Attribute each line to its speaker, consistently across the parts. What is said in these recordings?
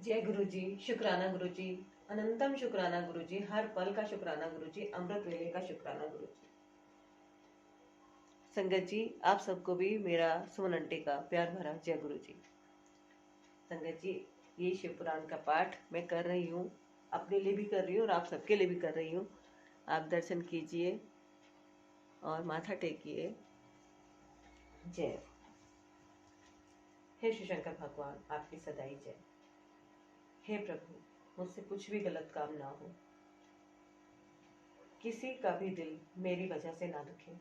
Speaker 1: जय गुरु जी, शुक्राना गुरु जी, अनंतम शुक्राना गुरु जी, हर पल का शुक्राना गुरु जी, अमृत वेले का शुक्राना गुरु जी। संगत जी, आप सबको भी मेरा सुमन आंटी का प्यार भरा जय गुरु जी। संगत जी, ये शिव पुराण का पाठ मैं कर रही हूँ, अपने लिए भी कर रही हूँ और आप सबके लिए भी कर रही हूँ। आप दर्शन कीजिए और माथा टेकिए। जय। हे शिव शंकर भगवान, आपकी सदाई जय। हे प्रभु, मुझसे कुछ भी गलत काम ना हो, किसी का भी दिल मेरी वजह से ना दुखे।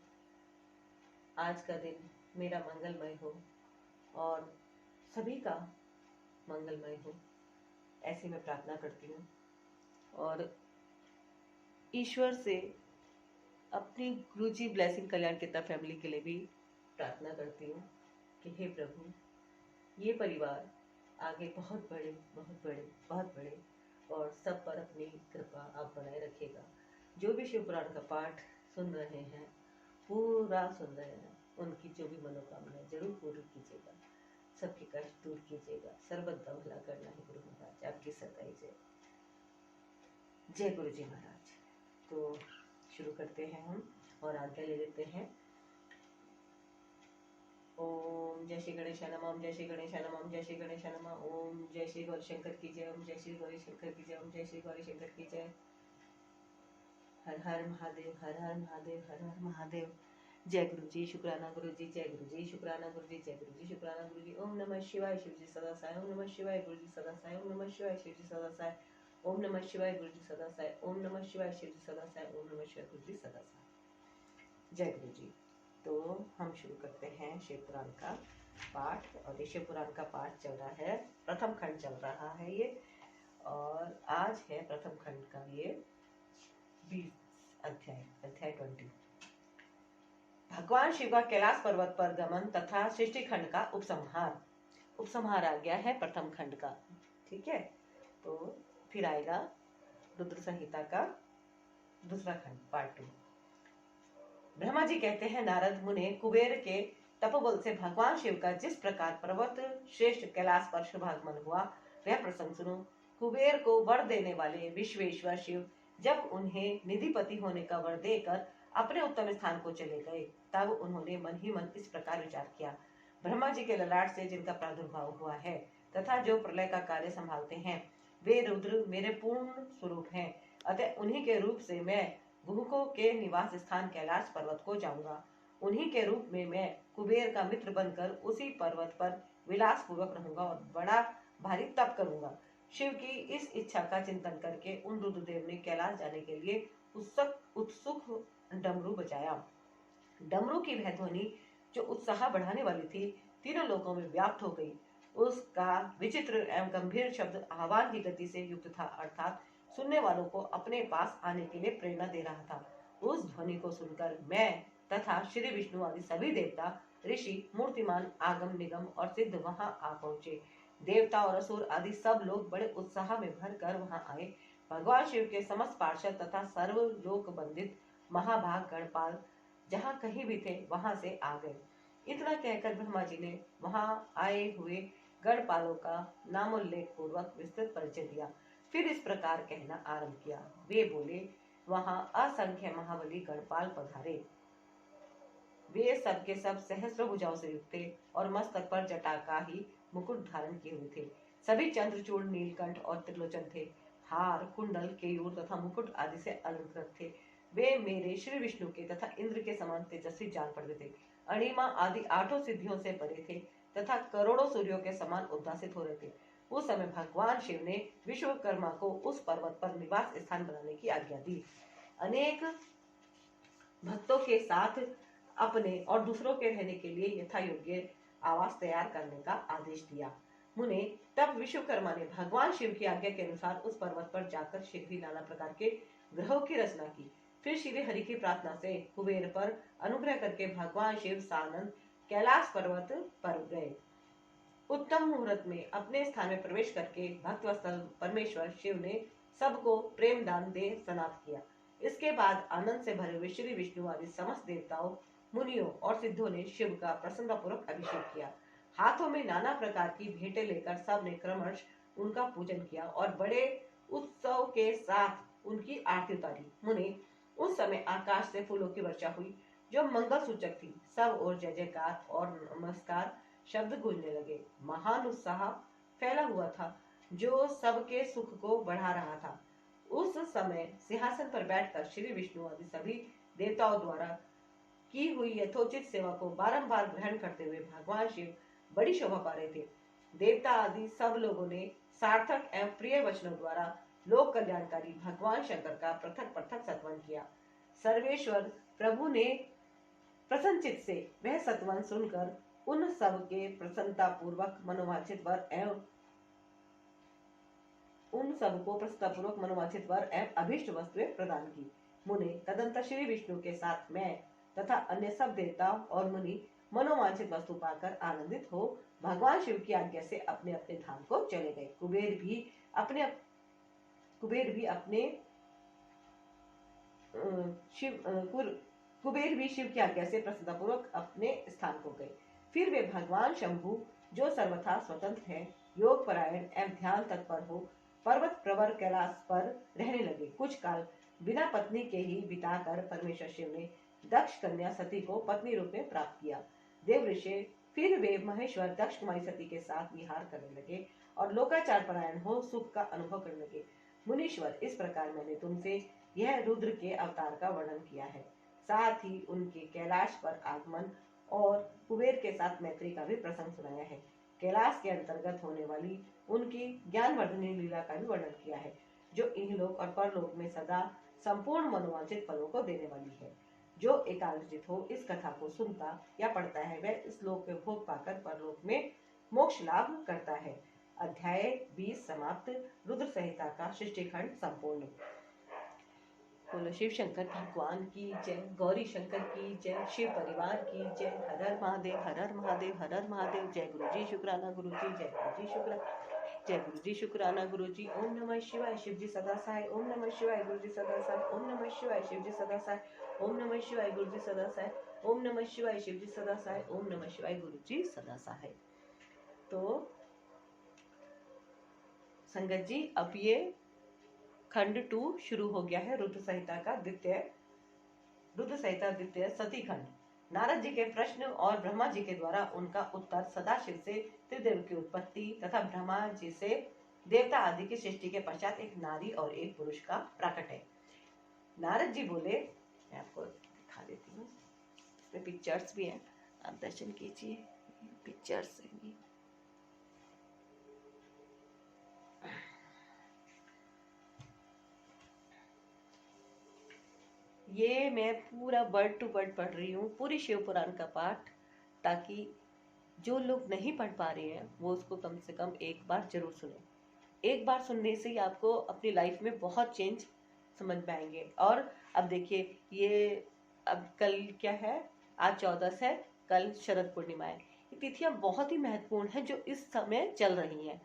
Speaker 1: आज का दिन मेरा मंगलमय हो और सभी का मंगलमय हो, ऐसी मैं प्रार्थना करती हूँ। और ईश्वर से अपनी गुरुजी ब्लेसिंग कल्याण कितना फैमिली के लिए भी प्रार्थना करती हूँ कि हे प्रभु, ये परिवार आगे बहुत बड़े बहुत बड़े बहुत बड़े और सब पर अपनी कृपा आप बनाए रखिएगा। जो भी शिव पुराण का पाठ सुन रहे हैं, पूरा सुन रहे हैं, उनकी जो भी मनोकामना जरूर पूरी कीजिएगा, सबके कष्ट दूर कीजिएगा। सर्वदा भला करना है गुरु महाराज, आपकी सताई जय। जय गुरु जी महाराज। तो शुरू करते हैं हम और आज्ञा ले लेते हैं। ओम जय श्री गणेश नमः, ओम जय श्री गणेश नमः, ओम जय श्री गणेश नमः, ओम जय श्री गौरी शंकर की जय, ओम जय श्री गौरी शंकर की जय, ओम जय श्री गौरी शंकर की जय। हर हर महादेव, हर हर महादेव, हर हर महादेव। जय गुरु जी, शुक्राना गुरु जी, जय गुरु जी, शुक्राना गुरु जी, जय गुरु जी, शुक्राना गुरु जी। ओम नमः शिवाय, शिव जी सदा साय, ओम नमः शिवाय, गुरु जी सदा साय, ओम नमः शिवाय, शिव जी सदा साय, ओम नमः शिवाय, गुरु जी सदा साय, ओम नमः शिवाय, शिव जी सदा साय, ओम नमः शिवाय, गुरु जी सदा साय। जय गुरु जी। तो हम शुरू करते हैं शिव पुराण का पाठ। और ये शिव पुराण का पाठ चल रहा है, प्रथम खंड चल रहा है ये, और आज है प्रथम खंड का ये 20 अध्याय, अध्याय 20। भगवान शिव का कैलाश पर्वत पर गमन तथा सृष्टि खंड का उपसंहार। उपसंहार आ गया है प्रथम खंड का, ठीक है। तो फिर आएगा रुद्र संहिता का दूसरा खंड, पार्ट 2। ब्रह्मा जी कहते हैं, नारद मुने, कुबेर के तपोबल से भगवान शिव का जिस प्रकार पर्वत श्रेष्ठ कैलाश पर शुभागमन हुआ, वह प्रसंग सुनो। कुबेर को वर देने वाले विश्वेश्वर शिव जब उन्हें निधिपति होने का वर देकर अपने उत्तम स्थान को चले गए, तब उन्होंने मन ही मन इस प्रकार विचार किया। ब्रह्मा जी के ललाट से जिनका प्रादुर्भाव हुआ है तथा जो प्रलय का कार्य संभालते हैं, वे रुद्र मेरे पूर्ण स्वरूप हैं। अतः उन्हीं के रूप से मैं गुहकों के निवास स्थान कैलाश पर्वत को जाऊंगा। उन्हीं के रूप में मैं कुबेर का मित्र बनकर उसी पर्वत पर विलास पूर्वक रहूंगा और बड़ा भारी तप करूंगा। शिव की इस इच्छा का चिंतन करके उन रुद्रदेव ने कैलाश जाने के लिए उत्सुक डमरू बजाया। डमरू की वह ध्वनि जो उत्साह बढ़ाने वाली थी, तीनों लोकों में व्याप्त हो गई। उसका विचित्र एवं गंभीर शब्द आह्वान की गति से युक्त था, अर्थात सुनने वालों को अपने पास आने के लिए प्रेरणा दे रहा था। उस ध्वनि को सुनकर मैं तथा श्री विष्णु आदि सभी देवता, ऋषि, मूर्तिमान, आगम निगम और सिद्ध वहां आ पहुंचे। देवता और असुर आदि सब लोग बड़े उत्साह में भरकर वहां आए। भगवान शिव के समस्त पार्षद तथा सर्व लोक बंदित महाभाग गणपाल जहाँ कहीं भी थे वहां से आ गए। इतना कहकर ब्रह्मा जी ने वहां आए हुए गणपालों का नामोल्लेख पूर्वक विस्तृत परिचय दिया। फिर इस प्रकार कहना आरंभ किया। वे बोले, वहां असंख्य महाबली गणपाल पधारे। वे सब के सब सहस्र भुजाओं से युक्त थे और मस्तक पर जटा का ही मुकुट धारण किए हुए थे। सभी चंद्रचूड़, नीलकंठ और त्रिलोचन थे। हार, कुंडल, केयूर तथा मुकुट आदि से अलंकृत थे। वे मेरे श्री विष्णु के तथा इंद्र के समान तेजस्वी जान पड़ते थे। अणिमा आदि 8 सिद्धियों से परे थे तथा करोड़ों सूर्यों के समान उद्भासित हो रहे थे। उस समय भगवान शिव ने विश्वकर्मा को उस पर्वत पर निवास स्थान बनाने की आज्ञा दी। अनेक भक्तों के साथ अपने और दूसरों के रहने के लिए यथा योग्य आवास तैयार करने का आदेश दिया। मुने, तब विश्वकर्मा ने भगवान शिव की आज्ञा के अनुसार उस पर्वत पर जाकर शीघ्र ही नाना प्रकार के ग्रहों की रचना की। फिर श्री हरि की प्रार्थना से कुबेर पर अनुग्रह करके भगवान शिव सानंद कैलाश पर्वत पर गए। उत्तम मुहूर्त में अपने स्थान में प्रवेश करके भक्तवत्सल परमेश्वर शिव ने सबको प्रेम दान दे सनात किया। इसके बाद आनंद से भरे हुए श्री विष्णु आदि समस्त देवताओं, मुनियों और सिद्धों ने शिव का प्रसन्नतापूर्वक अभिषेक किया। हाथों में नाना प्रकार की भेंटें लेकर सब ने क्रमश उनका पूजन किया और बड़े उत्सव के साथ उनकी आरती उतारी। मुनि, उस समय आकाश से फूलों की वर्षा हुई जो मंगल सूचक थी। सब और जय जयकार और नमस्कार शब्द गूंजने लगे। महान उत्साह फैला हुआ था जो सबके सुख को बढ़ा रहा था। उस समय सिंहासन पर बैठकर श्री विष्णु आदि सभी देवताओं द्वारा की हुई यथोचित सेवा को बारंबार ग्रहण करते हुए भगवान शिव बड़ी शोभा पा रहे थे। देवता आदि सब लोगों ने सार्थक एवं प्रिय वचनों द्वारा लोक कल्याणकारी भगवान शंकर का पृथक पृथक सत्वन किया। सर्वेश्वर प्रभु ने प्रसन्नचित से वह सत्वन सुनकर उन सब के प्रसन्नता पूर्वक मनोवांछित वर एवं अभिष्ट वस्तुएं प्रदान की। मुने, तदंतर श्री विष्णु के साथ मैं तथा अन्य सब देवताओं और मुनि मनोवांछित वस्तु पाकर आनंदित हो भगवान शिव की आज्ञा से अपने अपने धाम को चले गए। कुबेर भी शिव की आज्ञा से प्रसन्नतापूर्वक अपने स्थान को गए। फिर वे भगवान शंभु जो सर्वथा स्वतंत्र है, योग परायण एवं ध्यान तत्पर हो, पर्वत प्रवर कैलाश पर रहने लगे। कुछ काल बिना पत्नी के ही बिताकर परमेश्वर शिव ने दक्ष कन्या सती को पत्नी रूप में प्राप्त किया। देव ऋषि फिर वे महेश्वर दक्ष कुमारी सती के साथ विहार करने लगे और लोकाचार परायण हो सुख का अनुभव करने लगे। मुनीश्वर, इस प्रकार मैंने तुमसे यह रुद्र के अवतार का वर्णन किया है, साथ ही उनके कैलाश पर आगमन और कुबेर के साथ मैत्री का भी प्रसंग सुनाया है। कैलाश के अंतर्गत होने वाली उनकी ज्ञानवर्धनी लीला का भी वर्णन किया है, जो इहलोक और परलोक में सदा संपूर्ण मनोवांछित फलों को देने वाली है। जो एकाग्रचित हो इस कथा को सुनता या पढ़ता है, वह इस लोक में भोग पाकर परलोक में मोक्ष लाभ करता है। अध्याय 20 समाप्त। रुद्र संहिता का सृष्टिखंड संपूर्ण। बोलो शिव शंकर भगवान की जय, गौरी शंकर की जय, शिव परिवार की जय। हर हर महादेव, हर हर महादेव, हर हर महादेव। जय गुरु जी शुक्राना गुरु जी, जय गुरु जी शुक्राना, जय गुरु जी शुक्राना गुरु जी। ओम नमः शिवाय, शिव जी सदा सहाय। ओम नमः शिवाय, गुरु जी सदा सहाय। ओम नमः शिवाय, शिव जी सदा सहाय। ओम नमः शिवाय, गुरु जी सदा सहाय। ओम नमः शिवाय, शिव जी सदा सहाय। ओम नमः शिवाय, गुरु जी सदा सहाय। तो संगत जी, अब ये खंड 2 शुरू हो गया है। रुद्र संहिता द्वितीय सती खंड। नारद जी के प्रश्न और ब्रह्मा जी के द्वारा उनका उत्तर, सदाशिव से त्रिदेव की उत्पत्ति तथा ब्रह्मा जी से देवता आदि की सृष्टि के पश्चात एक नारी और एक पुरुष का प्रकट है। नारद जी बोले, मैं आपको दिखा देती हूँ, इसमें पिक्चर्स भी हैं, आप दर्शन कीजिए। पिक्चर्स हैं ये मैं पूरा वर्ड टू वर्ड पढ़ रही हूँ, पूरी शिव पुराण का पाठ, ताकि जो लोग नहीं पढ़ पा रहे हैं वो उसको कम से कम एक बार जरूर सुने। एक बार सुनने से ही आपको अपनी लाइफ में बहुत चेंज समझ में आएंगे। और अब देखिए, ये अब कल क्या है, आज 14 है, कल शरद पूर्णिमा है। ये तिथियां बहुत ही महत्वपूर्ण है जो इस समय चल रही हैं।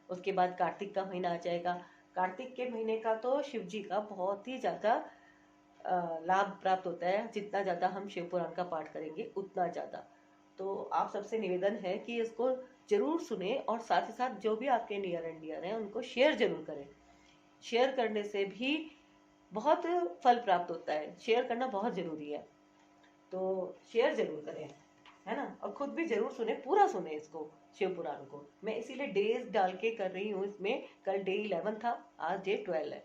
Speaker 1: उसके बाद कार्तिक का महीना आ जाएगा। कार्तिक के महीने का तो शिव जी का बहुत ही ज्यादा लाभ प्राप्त होता है। जितना ज्यादा हम शिव पुराण का पाठ करेंगे उतना ज्यादा। तो आप सबसे निवेदन है कि इसको जरूर सुने और साथ ही साथ जो भी आपके नियर एंड डियर हैं उनको शेयर जरूर करें। शेयर करने से भी बहुत फल प्राप्त होता है। शेयर करना बहुत जरूरी है, तो शेयर जरूर करें, है ना। और खुद भी जरूर सुने, पूरा सुने इसको, शिव पुराण को। मैं इसीलिए डेज डाल के कर रही हूँ इसमें। कल डे 11 था, आज डे 12 है।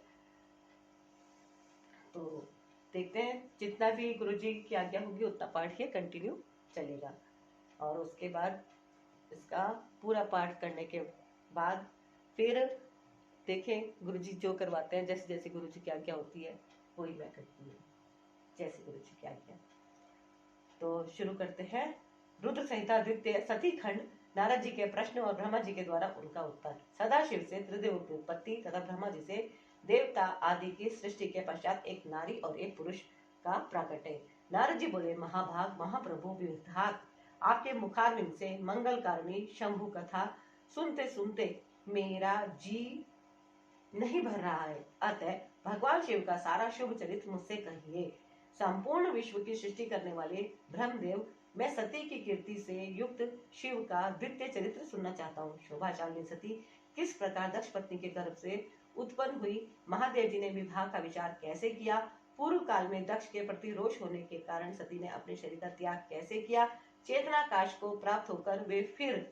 Speaker 1: तो देखते हैं, जितना भी गुरुजी की आज्ञा होगी उतना पाठ ये कंटिन्यू चलेगा। और उसके बाद इसका पूरा पाठ करने के बाद फिर देखें गुरुजी जो करवाते हैं, जैसे जैसे गुरुजी की आज्ञा होती है वही मैं करती हूँ, जैसे गुरुजी की आज्ञा। तो शुरू करते हैं। रुद्र संहिता द्वितीय सती खंड। नारद जी के प्रश्न और ब्रह्मा जी के द्वारा उनका उत्तर। सदाशिव से त्रिदेव की उत्पत्ति तथा ब्रह्मा जी से देवता आदि की सृष्टि के पश्चात एक नारी और एक पुरुष का प्राकट है। नारद जी बोले, महाभाग महाप्रभु विधात, आपके मुखारविंद से मंगल कारिणी शंभु कथा सुनते सुनते मेरा जी नहीं भर रहा है। अतः भगवान शिव का सारा शुभ चरित्र मुझसे कहिए। संपूर्ण विश्व की सृष्टि करने वाले ब्रह्मदेव, मैं सती की कीर्ति से युक्त शिव का द्वितीय चरित्र सुनना चाहता हूँ। शोभाशालिनी सती किस प्रकार दक्ष पत्नी के गर्भ से उत्पन्न हुई, महादेव जी ने विवाह का विचार कैसे किया, पूर्व काल में दक्ष के प्रति रोष होने के कारण सती ने अपने शरीर का त्याग कैसे किया, चेतनाकाश को प्राप्त होकर वे फिर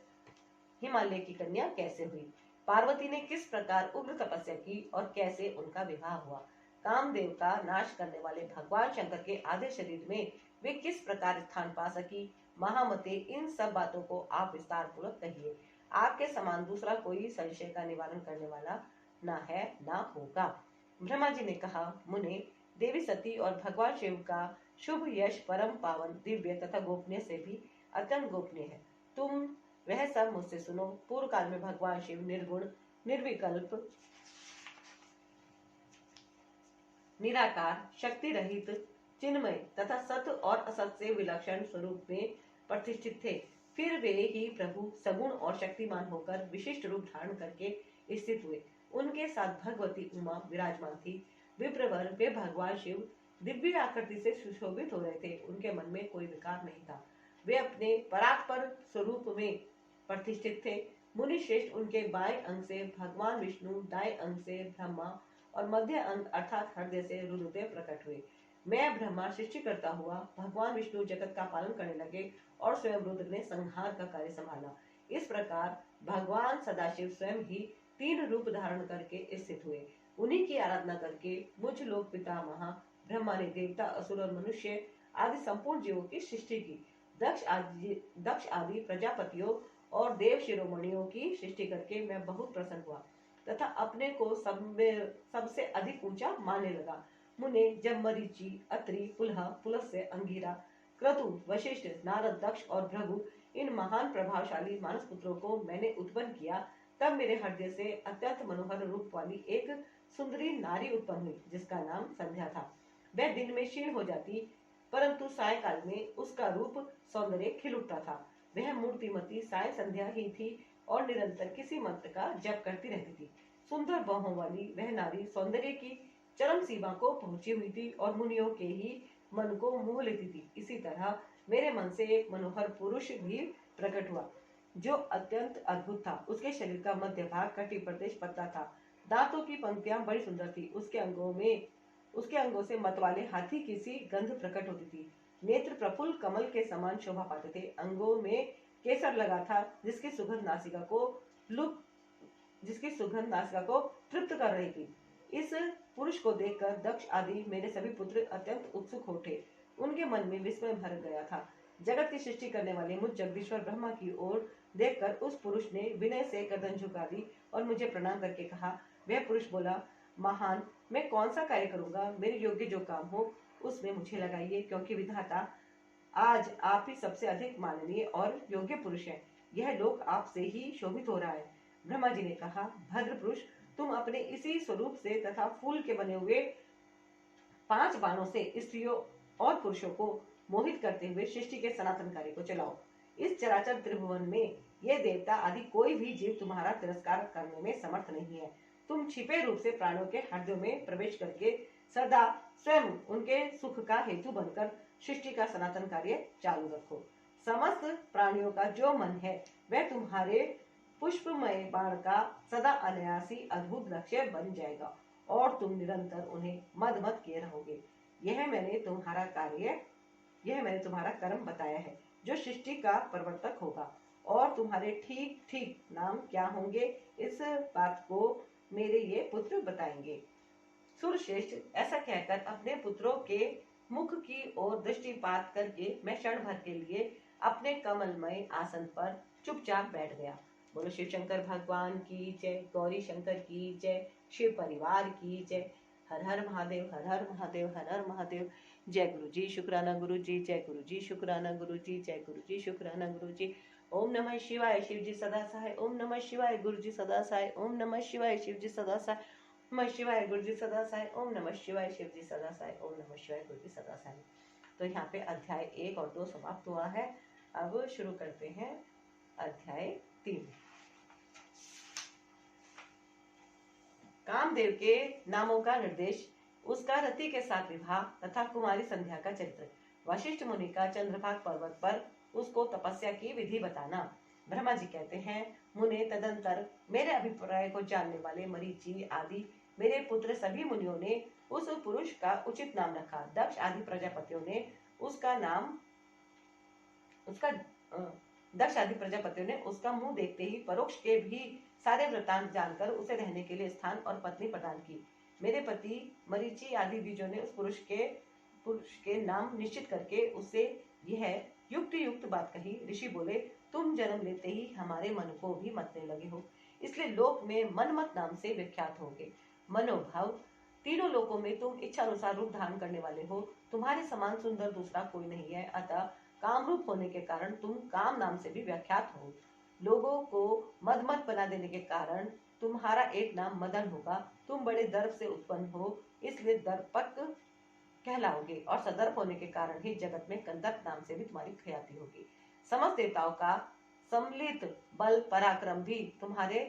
Speaker 1: हिमालय की कन्या कैसे हुई, पार्वती ने किस प्रकार उग्र तपस्या की और कैसे उनका विवाह हुआ, कामदेव का नाश करने वाले भगवान शंकर के आधे शरीर में वे किस प्रकार स्थान पा सकी। महामते, इन सब बातों को आप विस्तार पूर्वक कहिए। आपके समान दूसरा कोई संशय का निवारण करने वाला न है न होगा। ब्रह्मा जी ने कहा, मुने, देवी सती और भगवान शिव का शुभ यश परम पावन, दिव्य तथा गोपनीय से भी अत्यंत गोपनीय है। तुम वह सब मुझसे सुनो। पूर्व काल में भगवान शिव निर्गुण, निर्विकल्प, निराकार, शक्ति रहित, चिन्मय तथा सत और असत से विलक्षण स्वरूप में प्रतिष्ठित थे। फिर वे ही प्रभु सगुण और शक्तिमान होकर विशिष्ट रूप धारण करके स्थित हुए। उनके साथ भगवती उमा विराजमान थी। विप्रवर वे भगवान शिव दिव्य आकृति से सुशोभित हो रहे थे। उनके मन में कोई विकार नहीं था। वे अपने परात्पर स्वरूप में प्रतिष्ठित थे। मुनि श्रेष्ठ उनके बाएं अंग से भगवान विष्णु, दाएं अंग से ब्रह्मा और मध्य अंग अर्थात हृदय से रुद्रदेव प्रकट हुए। मैं ब्रह्मा सृष्टि करता हुआ भगवान विष्णु जगत का पालन करने लगे और स्वयं रुद्र ने संहार का कार्य संभाला। इस प्रकार भगवान सदाशिव स्वयं ही तीन रूप धारण करके स्थित हुए। उन्हीं की आराधना करके मुझ लोक पितामह ब्रह्मा ने देवता, असुर और मनुष्य आदि संपूर्ण जीवों की सृष्टि की। दक्ष आदि प्रजापतियों और देव शिरोमणियों की सृष्टि करके मैं बहुत प्रसन्न हुआ तथा अपने को सबसे अधिक ऊंचा मानने लगा। मुने, जब मरीचि, अत्रि, पुलह, पुलस्त्य, अंगिरा, क्रतु, वशिष्ठ, नारद, दक्ष और भृगु इन महान प्रभावशाली मानस पुत्रों को मैंने उत्पन्न किया, तब मेरे हृदय से अत्यंत मनोहर रूप वाली एक सुंदरी नारी उत्पन्न हुई, जिसका नाम संध्या था। वह दिन में क्षीण हो जाती, परंतु सायकाल में उसका रूप सौंदर्य खिल उठता था। वह मूर्तिमती साय संध्या ही थी और निरंतर किसी मंत्र का जप करती रहती थी। सुंदर बाहों वाली वह नारी सौंदर्य की चरम सीमा को पहुंची हुई थी और मुनियों के ही मन को मोह लेती थी। इसी तरह मेरे मन से एक मनोहर पुरुष भी प्रकट हुआ, जो अत्यंत अद्भुत था। उसके शरीर का मध्य भाग कटी प्रदेश पतला था, दांतों की पंक्तियां बड़ी सुंदर थी। उसके अंगों से मत वाले हाथी की सी गंध प्रकट होती थी। नेत्र प्रफुल्ल कमल के समान शोभा पाते थे। अंगों में केसर लगा था, जिसकी सुगंध नासिका को तृप्त कर रही थी। इस पुरुष को देखकर दक्ष आदि मेरे सभी पुत्र अत्यंत उत्सुक हो उठे। उनके मन में विस्मय भर गया था। जगत की सृष्टि करने वाले मुझ जगदीश्वर ब्रह्मा की ओर देखकर उस पुरुष ने विनय से गर्दन झुका दी और मुझे प्रणाम करके कहा। वह पुरुष बोला, महान, मैं कौन सा कार्य करूंगा? मेरे योग्य जो काम हो उसमें मुझे लगाइए, क्योंकि विधाता आज आप ही सबसे अधिक माननीय और योग्य पुरुष हैं। यह लोक आपसे ही शोभित हो रहा है। ब्रह्मा जी ने कहा, भद्र पुरुष, तुम अपने इसी स्वरूप से तथा फूल के बने हुए 5 बाणों से स्त्रियों और पुरुषों को मोहित करते हुए सृष्टि के सनातन कार्य को चलाओ। इस चराचर त्रिभुवन में ये देवता आदि कोई भी जीव तुम्हारा तिरस्कार करने में समर्थ नहीं है। तुम छिपे रूप से प्राणियों के हृदयों में प्रवेश करके सदा स्वयं उनके सुख का हेतु बनकर सृष्टि का सनातन कार्य चालू रखो। समस्त प्राणियों का जो मन है वह तुम्हारे पुष्पमय बाण का सदा अनायासी अद्भुत लक्ष्य बन जाएगा और तुम निरंतर उन्हें मद मद किए रहोगे। यह मैंने तुम्हारा कर्म बताया है, जो सृष्टि का प्रवर्तक होगा। और तुम्हारे ठीक ठीक नाम क्या होंगे, इस बात को मेरे ये पुत्र बताएंगे। सुरश्रेष्ठ, ऐसा कहकर अपने पुत्रों के मुख की ओर दृष्टिपात करके मैं क्षण भर के लिए अपने कमलमय आसन पर चुपचाप बैठ गया। बोलो शिव शंकर भगवान की जय, गौरी शंकर की जय, शिव परिवार की जय। हर हर महादेव, हर हर महादेव, हर हर महादेव। जय गुरु जी, शुक्राना गुरु जी, जय गुरु जी, शुक्राना गुरु जी, जय गुरु जी, शुक्राना गुरु जी। ओम नमः शिवाय, शिव जी सदा सहाय। ओम नमः शिवाय, गुरु जी सदा सहाय। ओम नमः शिवाय, शिव जी सदा सहाय। नमः शिवाय, गुरु जी सदा सहाय। ओम नमः शिवाय, शिव जी सदा सहाय। ओम नमः शिवाय, गुरु जी सदा सहाय। तो यहाँ पे अध्याय 1 और 2 समाप्त हुआ है। अब शुरू करते हैं अध्याय 3। कामदेव के नामों का निर्देश, उसका रति के साथ विवाह तथा कुमारी संध्या का चरित्र, वशिष्ठ मुनि का चंद्रभाग पर्वत पर उसको तपस्या की विधि बताना। ब्रह्मा जी कहते हैं, मुने तदंतर मेरे अभिप्राय को जानने वाले मरीचि आदि मेरे पुत्र सभी मुनियों ने उस पुरुष का उचित नाम रखा। दक्ष आदि प्रजापतियों ने उसका नाम उसका दक्ष आदि प्रजापतियों ने उसका मुंह देखते ही परोक्ष के भी सारे वृत्तांत जानकर उसे रहने के लिए स्थान और पत्नी प्रदान की। मेरे पति मरीचि आदि बीजों ने उस पुरुष के नाम निश्चित करके उसे यह युक्त बात कही। ऋषि बोले, तुम जन्म लेते ही हमारे मन को भी मतने लगे हो, इसलिए लोक में मनमत नाम से विख्यात होगे। मनोभाव, तीनों लोकों में तुम इच्छा अनुसार रूप धारण करने वाले हो। तुम्हारे समान सुंदर दूसरा कोई नहीं है, अतः काम रूप होने के कारण तुम काम नाम से भी व्याख्यात हो। लोगों को मदमत बना देने के कारण तुम्हारा एक नाम मदन होगा। तुम बड़े दर्प से उत्पन्न हो, इसलिए दर्पक कहलाओगे, और सदर्प होने के कारण ही जगत में कंदर्प नाम से भी तुम्हारी ख्याति होगी। समस्त देवताओं का सम्मिलित बल पराक्रम भी तुम्हारे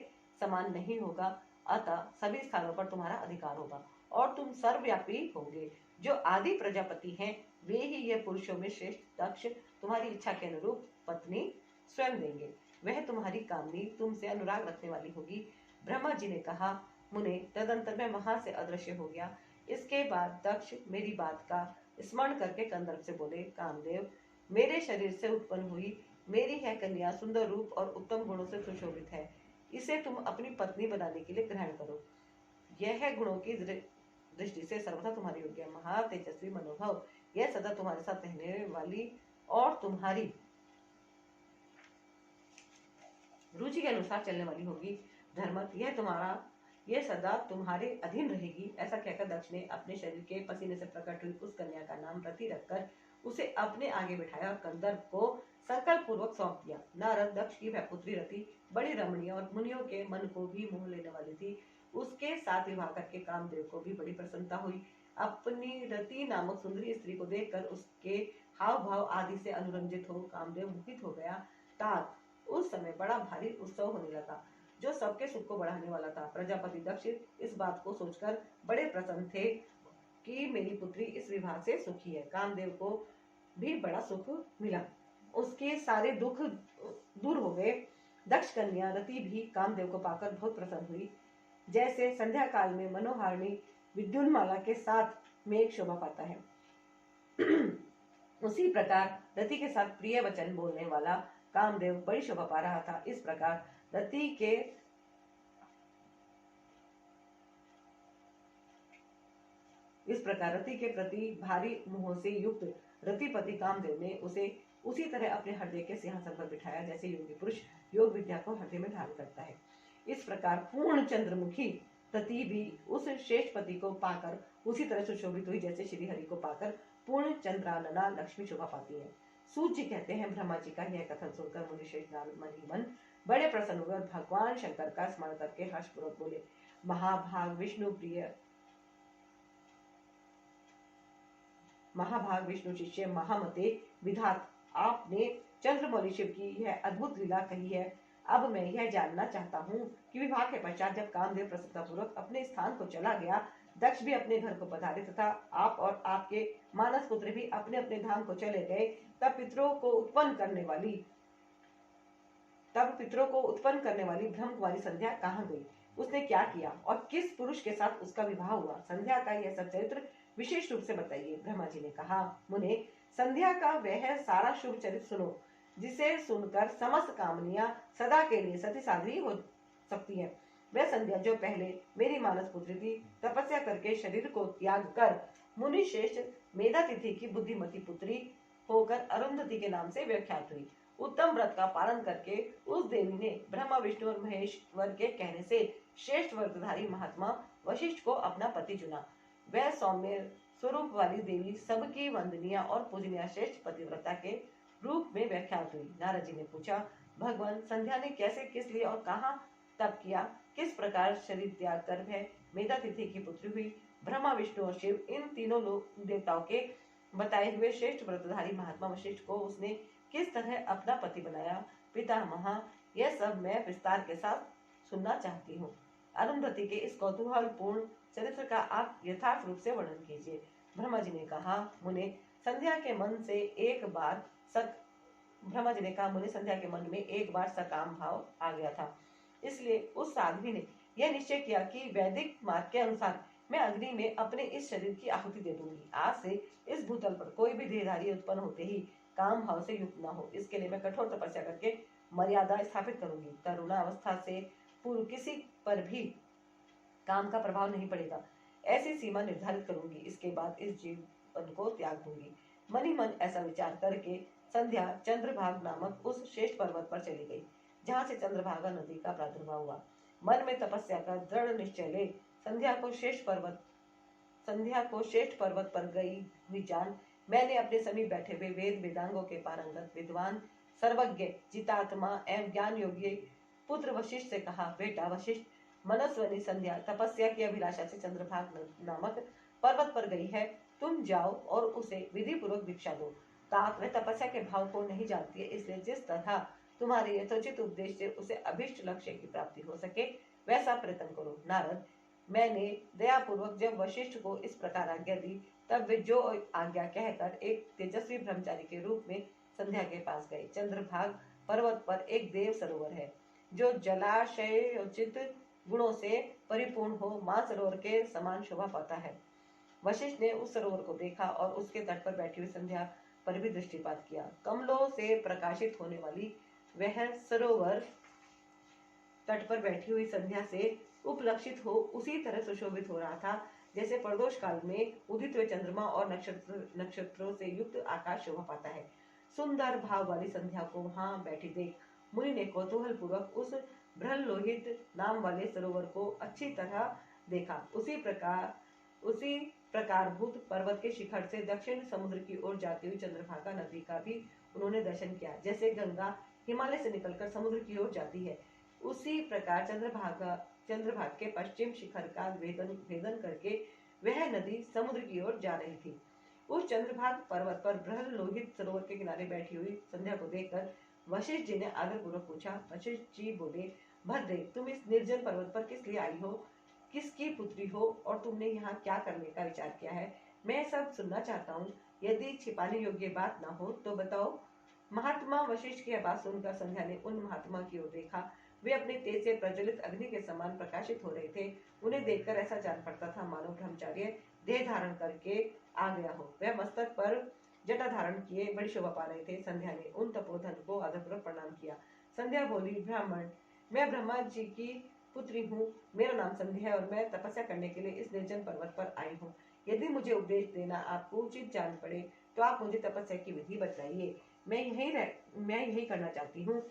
Speaker 1: समान नहीं होगा, अतः सभी स्थानों पर तुम्हारा अधिकार होगा और तुम सर्वव्यापी होगे। जो आदि प्रजापति हैं वे ही ये पुरुषों में श्रेष्ठ दक्ष तुम्हारी इच्छा के अनुरूप पत्नी स्वयं देंगे। वह तुम्हारी कामनी, तुमसे अनुराग रखने वाली होगी। ब्रह्मा जी ने कहा, मुने तदंतर मैं वहां से अदृश्य हो गया। इसके बाद दक्ष मेरी बात का स्मरण करके कंदर्प से बोले, कामदेव, मेरे शरीर से उत्पन्न हुई मेरी है कन्या सुंदर रूप और उत्तम गुणों से सुशोभित है। इसे तुम अपनी पत्नी बनाने के लिए ग्रहण करो। यह गुणों की दृष्टि से सर्वथा तुम्हारी योग्य, महा तेजस्वी मनोभाव, यह सदा तुम्हारे साथ रहने वाली और तुम्हारी रुचि के अनुसार चलने वाली होगी। धर्मत, यह सदा तुम्हारे अधीन रहेगी। ऐसा कहकर दक्ष ने अपने शरीर के पसीने से प्रकट हुई उस कन्या का नाम रति रखकर उसे अपने आगे बिठाया और कंदर्प को संकल्प पूर्वक सौंप दिया। नारद, दक्ष की वह पुत्री रति बड़ी रमणीय और मुनियों के मन को भी मोह लेने वाली थी। उसके साथ विवाह करके कामदेव को भी बड़ी प्रसन्नता हुई। अपनी रति नामक सुंदरी स्त्री को देखकर उसके हाव भाव आदि से अनुरंजित हो कामदेव मोहित हो गया। तात, उस समय बड़ा भारी उत्सव होने लगा जो सबके सुख को बढ़ाने वाला था। प्रजापति दक्ष इस बात को सोचकर बड़े प्रसन्न थे कि मेरी पुत्री इस विवाह से सुखी है। कामदेव को भी बड़ा सुख मिला, उसके सारे दुख दूर हो गए। दक्ष कन्या रति भी कामदेव को पाकर बहुत प्रसन्न हुई। जैसे संध्या काल में मनोहारिणी विद्युन्माला के साथ मेघ शोभा पाता है, उसी प्रकार रति के साथ प्रिय वचन बोलने वाला कामदेव बड़ी शोभा पा रहा था। इस प्रकार रति के प्रति भारी मोह से युक्त रतिपति कामदेव ने उसे उसी तरह अपने हृदय के सिंहासन पर बिठाया जैसे योगी पुरुष योग विद्या को हृदय में धारण करता है। इस प्रकार पूर्ण चंद्रमुखी रति भी उस श्रेष्ठ पति को पाकर उसी तरह सुशोभित हुई जैसे श्री हरि को पाकर पूर्ण चंद्रानना लक्ष्मी शोभा पाती है। सूत जी कहते हैं, ब्रह्मा जी का यह कथन सुनकर मुनिश्रेष्ठ नारद मुनि मन बड़े प्रसन्न हुए और भगवान शंकर का स्मरण करके हर्षपूर्वक बोले, महाभाग विष्णु शिष्य महामते विधात, आपने चंद्रमौली शिव की यह अद्भुत लीला कही है। अब मैं यह जानना चाहता हूँ कि विवाह के पश्चात जब कामदेव प्रसन्नतापूर्वक अपने स्थान को चला गया, दक्ष भी अपने घर को पधारे तथा आप और आपके मानस पुत्र भी अपने अपने धाम को चले गए, तब पितरों को उत्पन्न करने वाली ब्रह्म कुमारी संध्या कहाँ गई? उसने क्या किया और किस पुरुष के साथ उसका विवाह हुआ? संध्या का यह सब चरित्र विशेष रूप से बताइए। ब्रह्मा जी ने कहा, मुने, संध्या का वह सारा शुभ चरित्र सुनो जिसे सुनकर समस्त कामनियां सदा के लिए सती साध्वी हो सकती है। वह संध्या जो पहले मेरी मानस पुत्री थी, तपस्या करके शरीर को त्याग कर मुनि श्रेष्ठ मेधातिथि की बुद्धिमती पुत्री होकर अरुंधति के नाम से व्याख्यात हुई। उत्तम व्रत का पालन करके उस देवी ने ब्रह्मा विष्णु और महेश्वर के कहने से श्रेष्ठ व्रतधारी महात्मा वशिष्ठ को अपना पति चुना। वह सौम्य स्वरूप वाली देवी सबकी वंदनीय और पूजनीय श्रेष्ठ पतिव्रता के रूप में व्याख्यात हुई। नारद जी ने पूछा, भगवान, संध्या ने कैसे, किस लिए और कहाँ तप किया? किस प्रकार शरीर त्याग कर वह मेधातिथि की पुत्री हुई? ब्रह्मा विष्णु और शिव, इन तीनों देवताओं के बताए हुए श्रेष्ठ व्रतधारी महात्मा वशिष्ठ को उसने किस तरह अपना पति बनाया? पितामह, यह सब मैं विस्तार के साथ सुनना चाहती हूँ। अरुंधति के इस कौतूहलपूर्ण चरित्र का आप यथार्थ रूप से वर्णन कीजिए। ब्रह्मा जी ने कहा, मुने, संध्या के मन से एक बार ब्रह्मा जी ने कहा, मुनि संध्या के मन में एक बार सकाम भाव आ गया था, इसलिए उस साध्वी ने यह निश्चय किया कि वैदिक मार्ग के अनुसार मैं अग्नि में अपने इस शरीर की आहुति दे दूंगी। आज से इस भूतल पर कोई भी देहधारी उत्पन्न होते ही काम भाव से युक्त न हो, इसके लिए मैं कठोर तपस्या करके मर्यादा स्थापित करूंगी। तरुणावस्था से पूर्व किसी पर भी काम का प्रभाव नहीं पड़ेगा, ऐसी सीमा निर्धारित करूंगी। इसके बाद इस जीवन को त्याग दूंगी। मन ही मन ऐसा विचार करके संध्या चंद्रभाग नामक उस श्रेष्ठ पर्वत पर चली गई, जहाँ से चंद्रभागा नदी का प्रादुर्भाव हुआ। मन में तपस्या का दृढ़ निश्चय ले संध्या को श्रेष्ठ पर्वत पर गई हुई जान मैंने अपने समीप बैठे हुए वेद वेदांगों के पारंगत विद्वान सर्वज्ञ जितात्मा एवं ज्ञान योगी पुत्र वशिष्ठ से कहा, बेटा वशिष्ठ, मनस्वनी संध्या तपस्या की अभिलाषा से चंद्रभाग नामक पर्वत पर गई है, तुम जाओ और उसे विधि पूर्वक दीक्षा दो। काक वह तपस्या के भाव को नहीं जानती है, इसलिए जिस तरह तुम्हारे यथोचित उपदेश से उसे अभिष्ट लक्ष्य की प्राप्ति हो सके वैसा प्रयत्न करो। नारद, मैंने दयापूर्वक जब वशिष्ठ को इस प्रकार आज्ञा दी, तब वे जो आज्ञा कहकर एक तेजस्वी ब्रह्मचारी के रूप में संध्या के पास गए। चंद्रभाग पर्वत पर एक देव सरोवर है, जो जलाशयोचित गुणों से परिपूर्ण हो मानसरोवर के समान शोभा पाता है। वशिष्ठ ने उस सरोवर को देखा और उसके तट पर बैठी हुई संध्या पर भी दृष्टिपात किया। कमलों से प्रकाशित होने वाली वह सरोवर तट पर बैठी हुई संध्या से उपलक्षित हो उसी तरह सुशोभित हो रहा था, जैसे प्रदोष काल में उदित हुए चंद्रमा और नक्षत्रों से युक्त आकाश शोभा पाता है। सुंदर भाव वाली संध्या को वहां बैठी देख मुनि ने कौतूहल पूर्वक उस ब्रह्मलोहित नाम वाले सरोवर को अच्छी तरह देखा। उसी प्रकारभूत पर्वत के शिखर से दक्षिण समुद्र की ओर जाती हुई चंद्रभागा नदी का भी उन्होंने दर्शन किया। जैसे गंगा हिमालय से निकलकर समुद्र की ओर जाती है, उसी प्रकार चंद्रभाग के पश्चिम शिखर का भेदन करके वह नदी समुद्र की ओर जा रही थी। उस चंद्रभाग पर्वत पर ब्रह्मलोहित सरोवर के किनारे बैठी हुई संध्या को देखकर वशिष्ठ जी ने आदर पूर्वक पूछा। वशिष्ठ जी बोले, भद्रे, तुम इस निर्जन पर्वत पर किस लिए आई हो, किसकी पुत्री हो और तुमने यहाँ क्या करने का विचार किया है, मैं सब सुनना चाहता हूँ। यदि छिपाने योग्य बात ना हो तो बताओ। महात्मा वशिष्ठ की बात सुनकर संध्या ने उन महात्मा की ओर देखा। वे अपने तेज से प्रज्वलित अग्नि के समान प्रकाशित हो रहे थे। उन्हें देखकर ऐसा जान पड़ता था मानो ब्रह्मचार्य देह धारण करके आ गया हो। वह मस्तक पर जटा धारण किए बड़ी शोभा पा रहे थे। संध्या ने उन तपोधन को आदरपूर्वक प्रणाम किया। संध्या बोली, ब्राह्मण, मैं ब्रह्मा जी की पुत्री हूँ, मेरा नाम संध्या है और मैं तपस्या करने के लिए इस निर्जन पर्वत पर आई हूँ। यदि मुझे उपदेश देना आपको उचित जान पड़े तो आप मुझे तपस्या की विधि बताइए। मैं यही करना चाहती हूँ,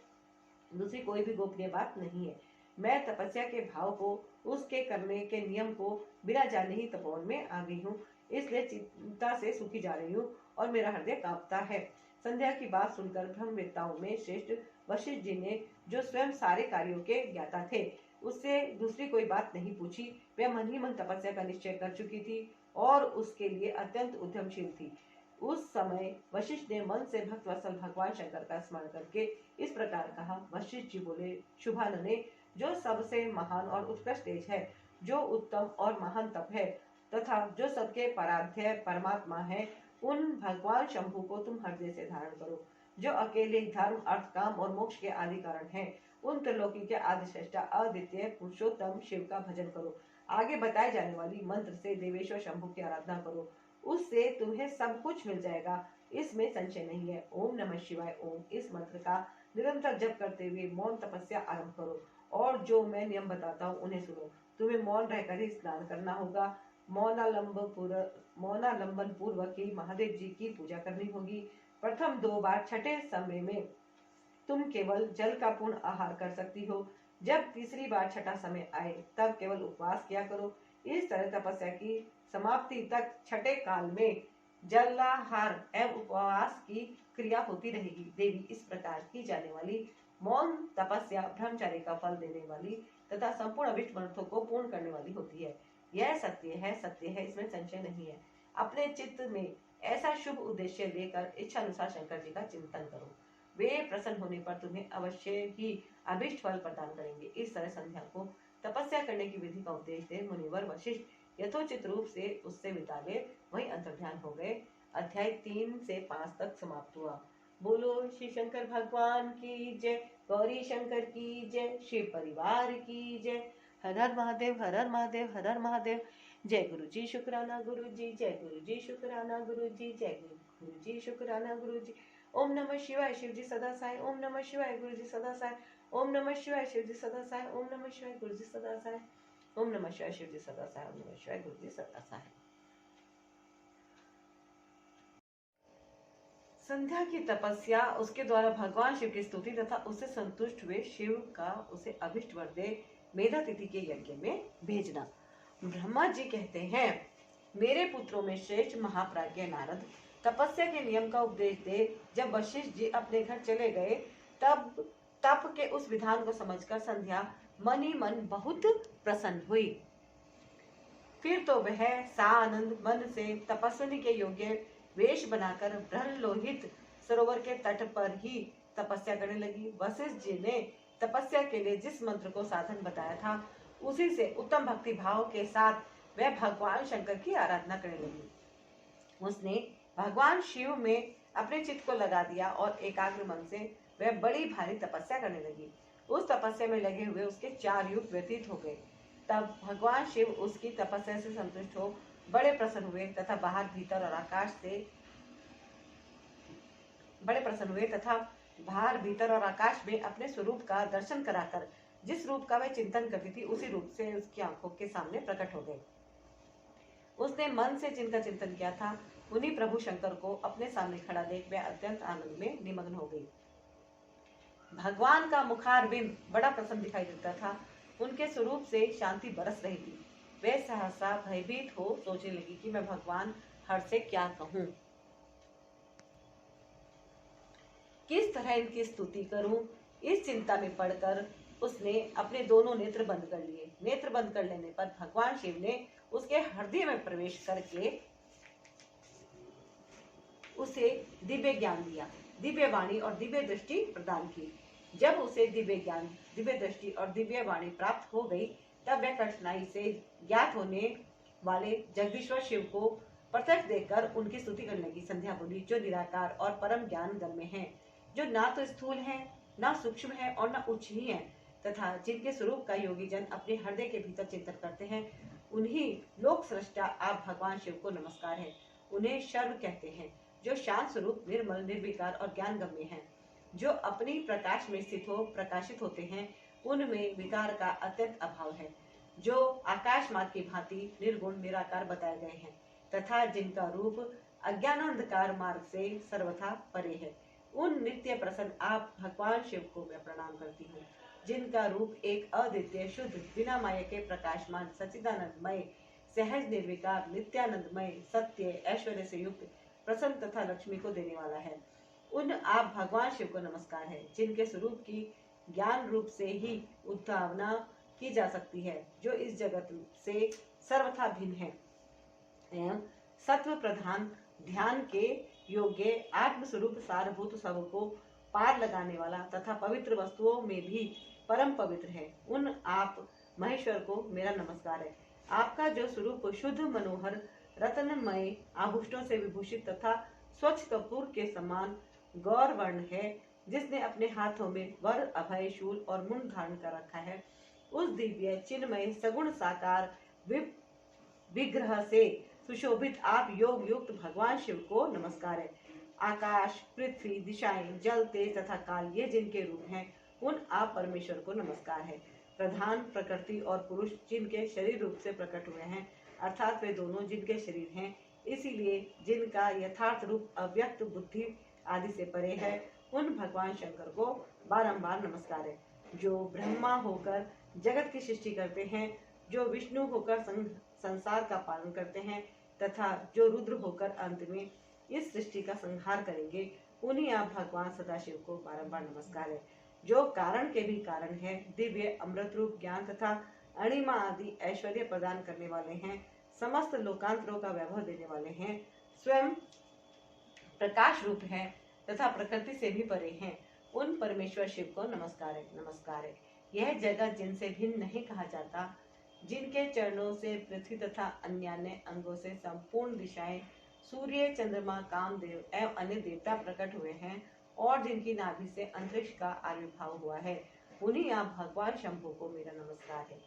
Speaker 1: दूसरी कोई भी गोपनीय बात नहीं है। मैं तपस्या के भाव को, उसके करने के नियम को बिना जाने ही तपोवन में आ गई हूँ, इसलिए चिंता से सूखी जा रही हूँ और मेरा हृदय कांपता है। संध्या की बात सुनकर ब्रह्मवेत्ताओं में श्रेष्ठ वशिष्ठ जी ने, जो स्वयं सारे कार्यों के ज्ञाता थे, उससे दूसरी कोई बात नहीं पूछी। वह मन ही मन तपस्या का निश्चय कर चुकी थी और उसके लिए अत्यंत उद्यमशील थी। उस समय वशिष्ठ ने मन से भक्त वत्सल भगवान शंकर का स्मरण करके इस प्रकार कहा। वशिष्ठ जी बोले, शुभानने, जो सबसे महान और उत्कृष्ट तेज है, जो उत्तम और महान तप है तथा जो सबके पराध्य परमात्मा है, उन भगवान शंभु को तुम हृदय से धारण करो, जो अकेले धर्म अर्थ काम और मोक्ष के आदि कारण है। उन त्रिलोकी के आदि श्रेष्ठा अद्वितीय पुरुषोत्तम शिव का भजन करो। आगे बताए जाने वाली मंत्र से देवेश्वर शंभु की आराधना करो, उससे तुम्हें सब कुछ मिल जाएगा, इसमें संशय नहीं है। ओम नमः शिवाय ओम, इस मंत्र का निरंतर जप करते हुए मौन तपस्या आरंभ करो और जो मैं नियम बताता हूँ उन्हें सुनो। तुम्हें मौन रहकर ही स्नान करना होगा। मौनालंबन पूर्वक ही महादेव जी की पूजा करनी होगी। प्रथम 2 बार छठे समय में तुम केवल जल का पूर्ण आहार कर सकती हो। जब तीसरी बार छठा समय आए तब केवल उपवास किया करो। इस तरह तपस्या की समाप्ति तक छठे काल में जलाहार एवं उपवास की क्रिया होती रहेगी। देवी, इस प्रकार की जाने वाली मौन तपस्या ब्रह्मचार्य का फल देने वाली तथा संपूर्ण अभिष्ट मनोरथों को पूर्ण करने वाली होती है। यह सत्य है, इसमें संशय नहीं है। अपने चित्त में ऐसा शुभ उद्देश्य लेकर इच्छा अनुसार शंकर जी का चिंतन करो, वे प्रसन्न होने पर तुम्हें अवश्य ही अभिष्ट फल प्रदान करेंगे। इस तरह संध्या को तपस्या करने की विधि का उपदेश दे मुनिवर वशिष्ठ यथोचित रूप से उससे विदा ले वहीं अंतर्ध्यान हो गए। अध्याय 3 से 5 तक समाप्त हुआ। बोलो श्री शंकर भगवान की जय, गौरी शंकर की जय, शिव परिवार की जय। हर हर महादेव, हर हर महादेव, हर हर महादेव। जय गुरु जी शुक्राना गुरु जी, जय गुरु जी शुक्राना गुरु जी, जय गुरु जी शुक्राना गुरु जी। ओम नमः शिवाय, शिव जी सदा साय। ओम नमः शिवाय, गुरु जी सदा साय। ओम नमः शिवाय, शिव जी सदा साय। ओम नमः शिवाय, गुरु जी सदा साय। ओम नमः शिवाय, शिव जी सदा साय। ओम नमः शिवाय, गुरु जी सदा साय। संध्या की तपस्या, उसके द्वारा भगवान शिव की स्तुति तथा उससे संतुष्ट हुए शिव का उसे अभिष्ट वर दे मेधा तिथि के यज्ञ में भेजना। ब्रह्मा जी कहते हैं, मेरे पुत्रों में श्रेष्ठ महाप्राज्ञ नारद तपस्या के नियम का उपदेश दे। जब वशिष्ठ जी अपने घर चले गए, तब तप के उस विधान को समझकर संध्या मन ही मन बहुत प्रसन्न हुई। फिर तो वह सानंद मन से तपस्विनी के योग्य वेश बनाकर ब्रह्मलोहित सरोवर के तट पर ही तपस्या करने लगी। वशिष्ठ जी ने तपस्या के लिए जिस मंत्र को साधन बताया था, उसी से उत्तम भक्ति भाव के साथ वह भगवान शंकर की आराधना करने लगी। उसने भगवान शिव में अपने चित्त को लगा दिया और एकाग्र मन से वह बड़ी भारी तपस्या करने लगी। उस तपस्या में लगे हुए उसके 4 युग व्यतीत हो गए। तब भगवान शिव उसकी तपस्या से संतुष्ट हो बड़े प्रसन्न हुए तथा बाहर भीतर और आकाश से बड़े प्रसन्न हुए तथा बाहर भीतर और आकाश में अपने स्वरूप का दर्शन कराकर जिस रूप का वह चिंतन करती थी, उसी रूप से उसकी आंखों के सामने प्रकट हो गए। उसने मन से जिनका चिंतन किया था, उन्हीं प्रभु शंकर को अपने सामने खड़ा देख वह अत्यंत आनंद में निमग्न हो गई। भगवान का मुखारविंद बड़ा प्रसन्न दिखाई देता था। उनके स्वरूप से शांति बरस रही थी। वह सहसा भयभीत हो सोचने लगी कि मैं भगवान हर से क्या कहूं, किस तरह इनकी स्तुति करूं। इस चिंता में पड़कर उसने अपने दोनों नेत्र बंद कर लिए। नेत्र बंद कर लेने पर भगवान शिव ने उसके हृदय में प्रवेश करके उसे दिव्य ज्ञान दिया, दिव्य वाणी और दिव्य दृष्टि प्रदान की। जब उसे दिव्य ज्ञान, दिव्य दृष्टि और दिव्य वाणी प्राप्त हो गई, तब वह कठिनाई से ज्ञात होने वाले जगदीश्वर शिव को प्रत्यक्ष देखकर उनकी स्तुति करने लगी। संध्या बोली, जो निराकार और परम ज्ञान गम्य है, जो ना तो स्थूल है, ना सूक्ष्म है और ना उच्च ही है, तथा जिनके स्वरूप का योगी जन अपने हृदय के भीतर चिंतन करते हैं, उन्हीं लोक सृष्टा आप भगवान शिव को नमस्कार है। उन्हें शर्व कहते हैं, जो शांत स्वरूप, निर्मल, निर्विकार और ज्ञान गम्य है, जो अपनी प्रकाश में स्थित हो प्रकाशित होते हैं, उनमें विकार का अत्यंत अभाव है, जो आकाश मार्ग की भांति निर्गुण निराकार बताए गए हैं, तथा जिनका रूप अज्ञानांधकार मार्ग से सर्वथा परे है। उन नित्य प्रसन्न आप भगवान शिव को मैं प्रणाम करती हूँ, जिनका रूप एक अद्वितीय शुद्ध बिना माया के प्रकाशमान सच्चिदानंदमय सहज निर्विकार नित्यानंदमय सत्य ऐश्वर्य से युक्त प्रसन्न तथा लक्ष्मी को देने वाला है। उन आप भगवान शिव को नमस्कार है, जिनके स्वरूप की ज्ञान रूप से ही उद्भावना की जा सकती है, जो इस जगत से सर्वथा भिन्न है एवं सत्व प्रधान ध्यान के योग्य आत्मस्वरूप सारभूत सब को पार लगाने वाला तथा पवित्र वस्तुओं में भी परम पवित्र है। उन आप महेश्वर को मेरा नमस्कार है। आपका जो स्वरूप शुद्ध मनोहर रत्नमय आभूषणों से विभूषित तथा स्वच्छ कपूर के समान गौर वर्ण है, जिसने अपने हाथों में वर अभय शूल और मुंड धारण कर रखा है, उस दिव्य चिन्मय सगुण साकार विग्रह से सुशोभित आप योग युक्त भगवान शिव को नमस्कार है। आकाश, पृथ्वी, दिशाएं, जल, तेज तथा काल ये जिनके रूप हैं, उन आप परमेश्वर को नमस्कार है। प्रधान प्रकृति और पुरुष जिनके शरीर रूप से प्रकट हुए हैं, अर्थात वे दोनों जिनके शरीर हैं, इसीलिए जिनका यथार्थ रूप अव्यक्त बुद्धि आदि से परे है, उन भगवान शंकर को बारंबार नमस्कार है। जो ब्रह्मा होकर जगत की सृष्टि करते हैं, जो विष्णु होकर संसार का पालन करते हैं तथा जो रुद्र होकर अंत में इस सृष्टि का संहार करेंगे, उन्हीं आप भगवान सदाशिव को बारंबार नमस्कार है। जो कारण के भी कारण है, दिव्य अमृत रूप ज्ञान तथा अणिमा आदि ऐश्वर्य प्रदान करने वाले हैं, समस्त लोकांतरों का वैभव देने वाले हैं, स्वयं प्रकाश रूप है तथा प्रकृति से भी परे हैं, उन परमेश्वर शिव को नमस्कार है, नमस्कार है। यह जगत जिनसे भिन्न नहीं कहा जाता, जिनके चरणों से पृथ्वी तथा अन्य अंगों से संपूर्ण दिशाएं, सूर्य, चंद्रमा, कामदेव एवं अन्य देवता प्रकट हुए हैं,
Speaker 2: और जिनकी नाभि से अंतरिक्ष का आविर्भाव हुआ है, उन्हीं आप भगवान शंभु को मेरा नमस्कार है।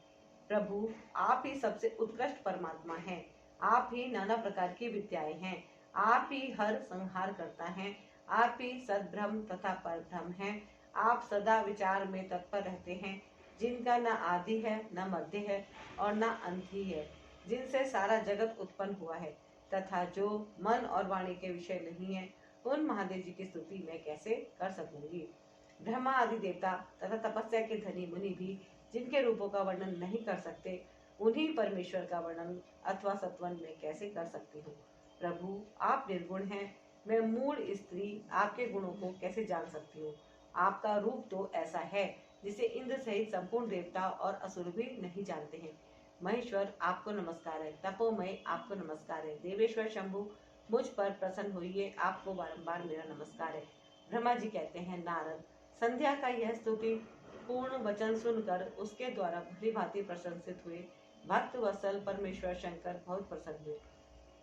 Speaker 2: प्रभु, आप ही सबसे उत्कृष्ट परमात्मा हैं। आप ही नाना प्रकार की विद्याएं हैं। आप ही हर संहार करता है। आप ही सद्भ्रम तथा परभ्रम हैं। आप सदा विचार में तत्पर रहते हैं, जिनका न आदि है, न मध्य है और न अंत ही है, जिनसे सारा जगत उत्पन्न हुआ है, तथा जो मन और वाणी के विषय नहीं है, उन महादेव जी की स्तुति मैं कैसे कर सकूंगी। ब्रह्मा आदि देवता तथा तपस्या के धनी मुनि भी जिनके रूपों का वर्णन नहीं कर सकते, उन्हीं परमेश्वर का वर्णन अथवा सत्वन में कैसे कर सकती हूँ। प्रभु, आप निर्गुण हैं। मैं मूल स्त्री आपके गुणों को कैसे जान सकती हूँ। आपका रूप तो ऐसा है जिसे इंद्र सहित संपूर्ण देवता और असुर भी नहीं जानते हैं। महेश्वर, आपको नमस्कार है। तपोमय, आपको नमस्कार है। देवेश्वर शंभु, मुझ पर प्रसन्न होइए, आपको बारंबार मेरा नमस्कार है। ब्रह्मा जी कहते हैं, नारद, संध्या का यह स्तुति पूर्ण वचन सुनकर उसके द्वारा भली भांति प्रशंसित हुए भक्त वत्सल परमेश्वर शंकर बहुत प्रसन्न हुए।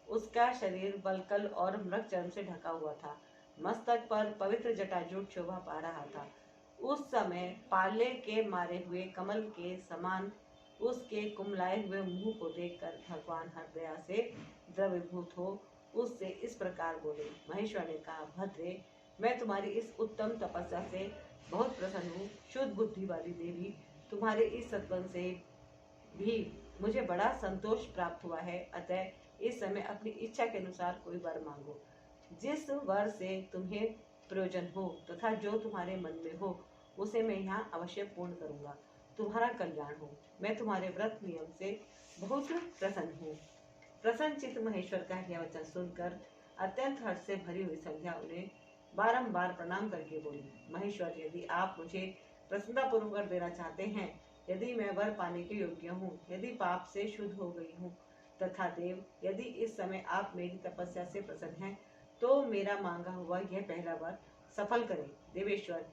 Speaker 2: उसका शरीर बलकल और मृग चर्म से ढका हुआ था। मस्तक पर पवित्र जटाजूट शोभा पा रहा था। उस समय पाले के मारे हुए कमल के समान उसके कुमलाए हुए मुंह को देखकर भगवान हृदय से द्रवीभूत हो उससे इस प्रकार बोले। महेश्वर ने कहा, भद्रे, मैं तुम्हारी इस उत्तम तपस्या से बहुत प्रसन्न हूँ। शुद्ध बुद्धि वाली देवी, तुम्हारे इस सत्वन से भी मुझे बड़ा संतोष प्राप्त हुआ है। अतः इस समय अपनी इच्छा के अनुसार कोई वर मांगो। जिस वर से तुम्हें प्रयोजन हो तथा जो तुम्हारे मन में हो, उसे मैं यहाँ अवश्य पूर्ण करूंगा। तुम्हारा कल्याण हो। मैं तुम्हारे व्रत नियम से बहुत प्रसन्न हूँ। प्रसन्नचित्त महेश्वर का यह वचन सुनकर अत्यंत हर्ष से भरी हुई संध्या उन्हें बारंबार प्रणाम करके बोली, महेश्वर, यदि आप मुझे प्रसन्नता पूर्वक कर देना चाहते हैं, यदि मैं वर पाने के योग्य हूँ, यदि पाप से शुद्ध हो गई हूँ, तथा देव, यदि इस समय आप मेरी तपस्या से प्रसन्न हैं, तो मेरा मांगा हुआ यह पहला वर सफल करें। देवेश्वर,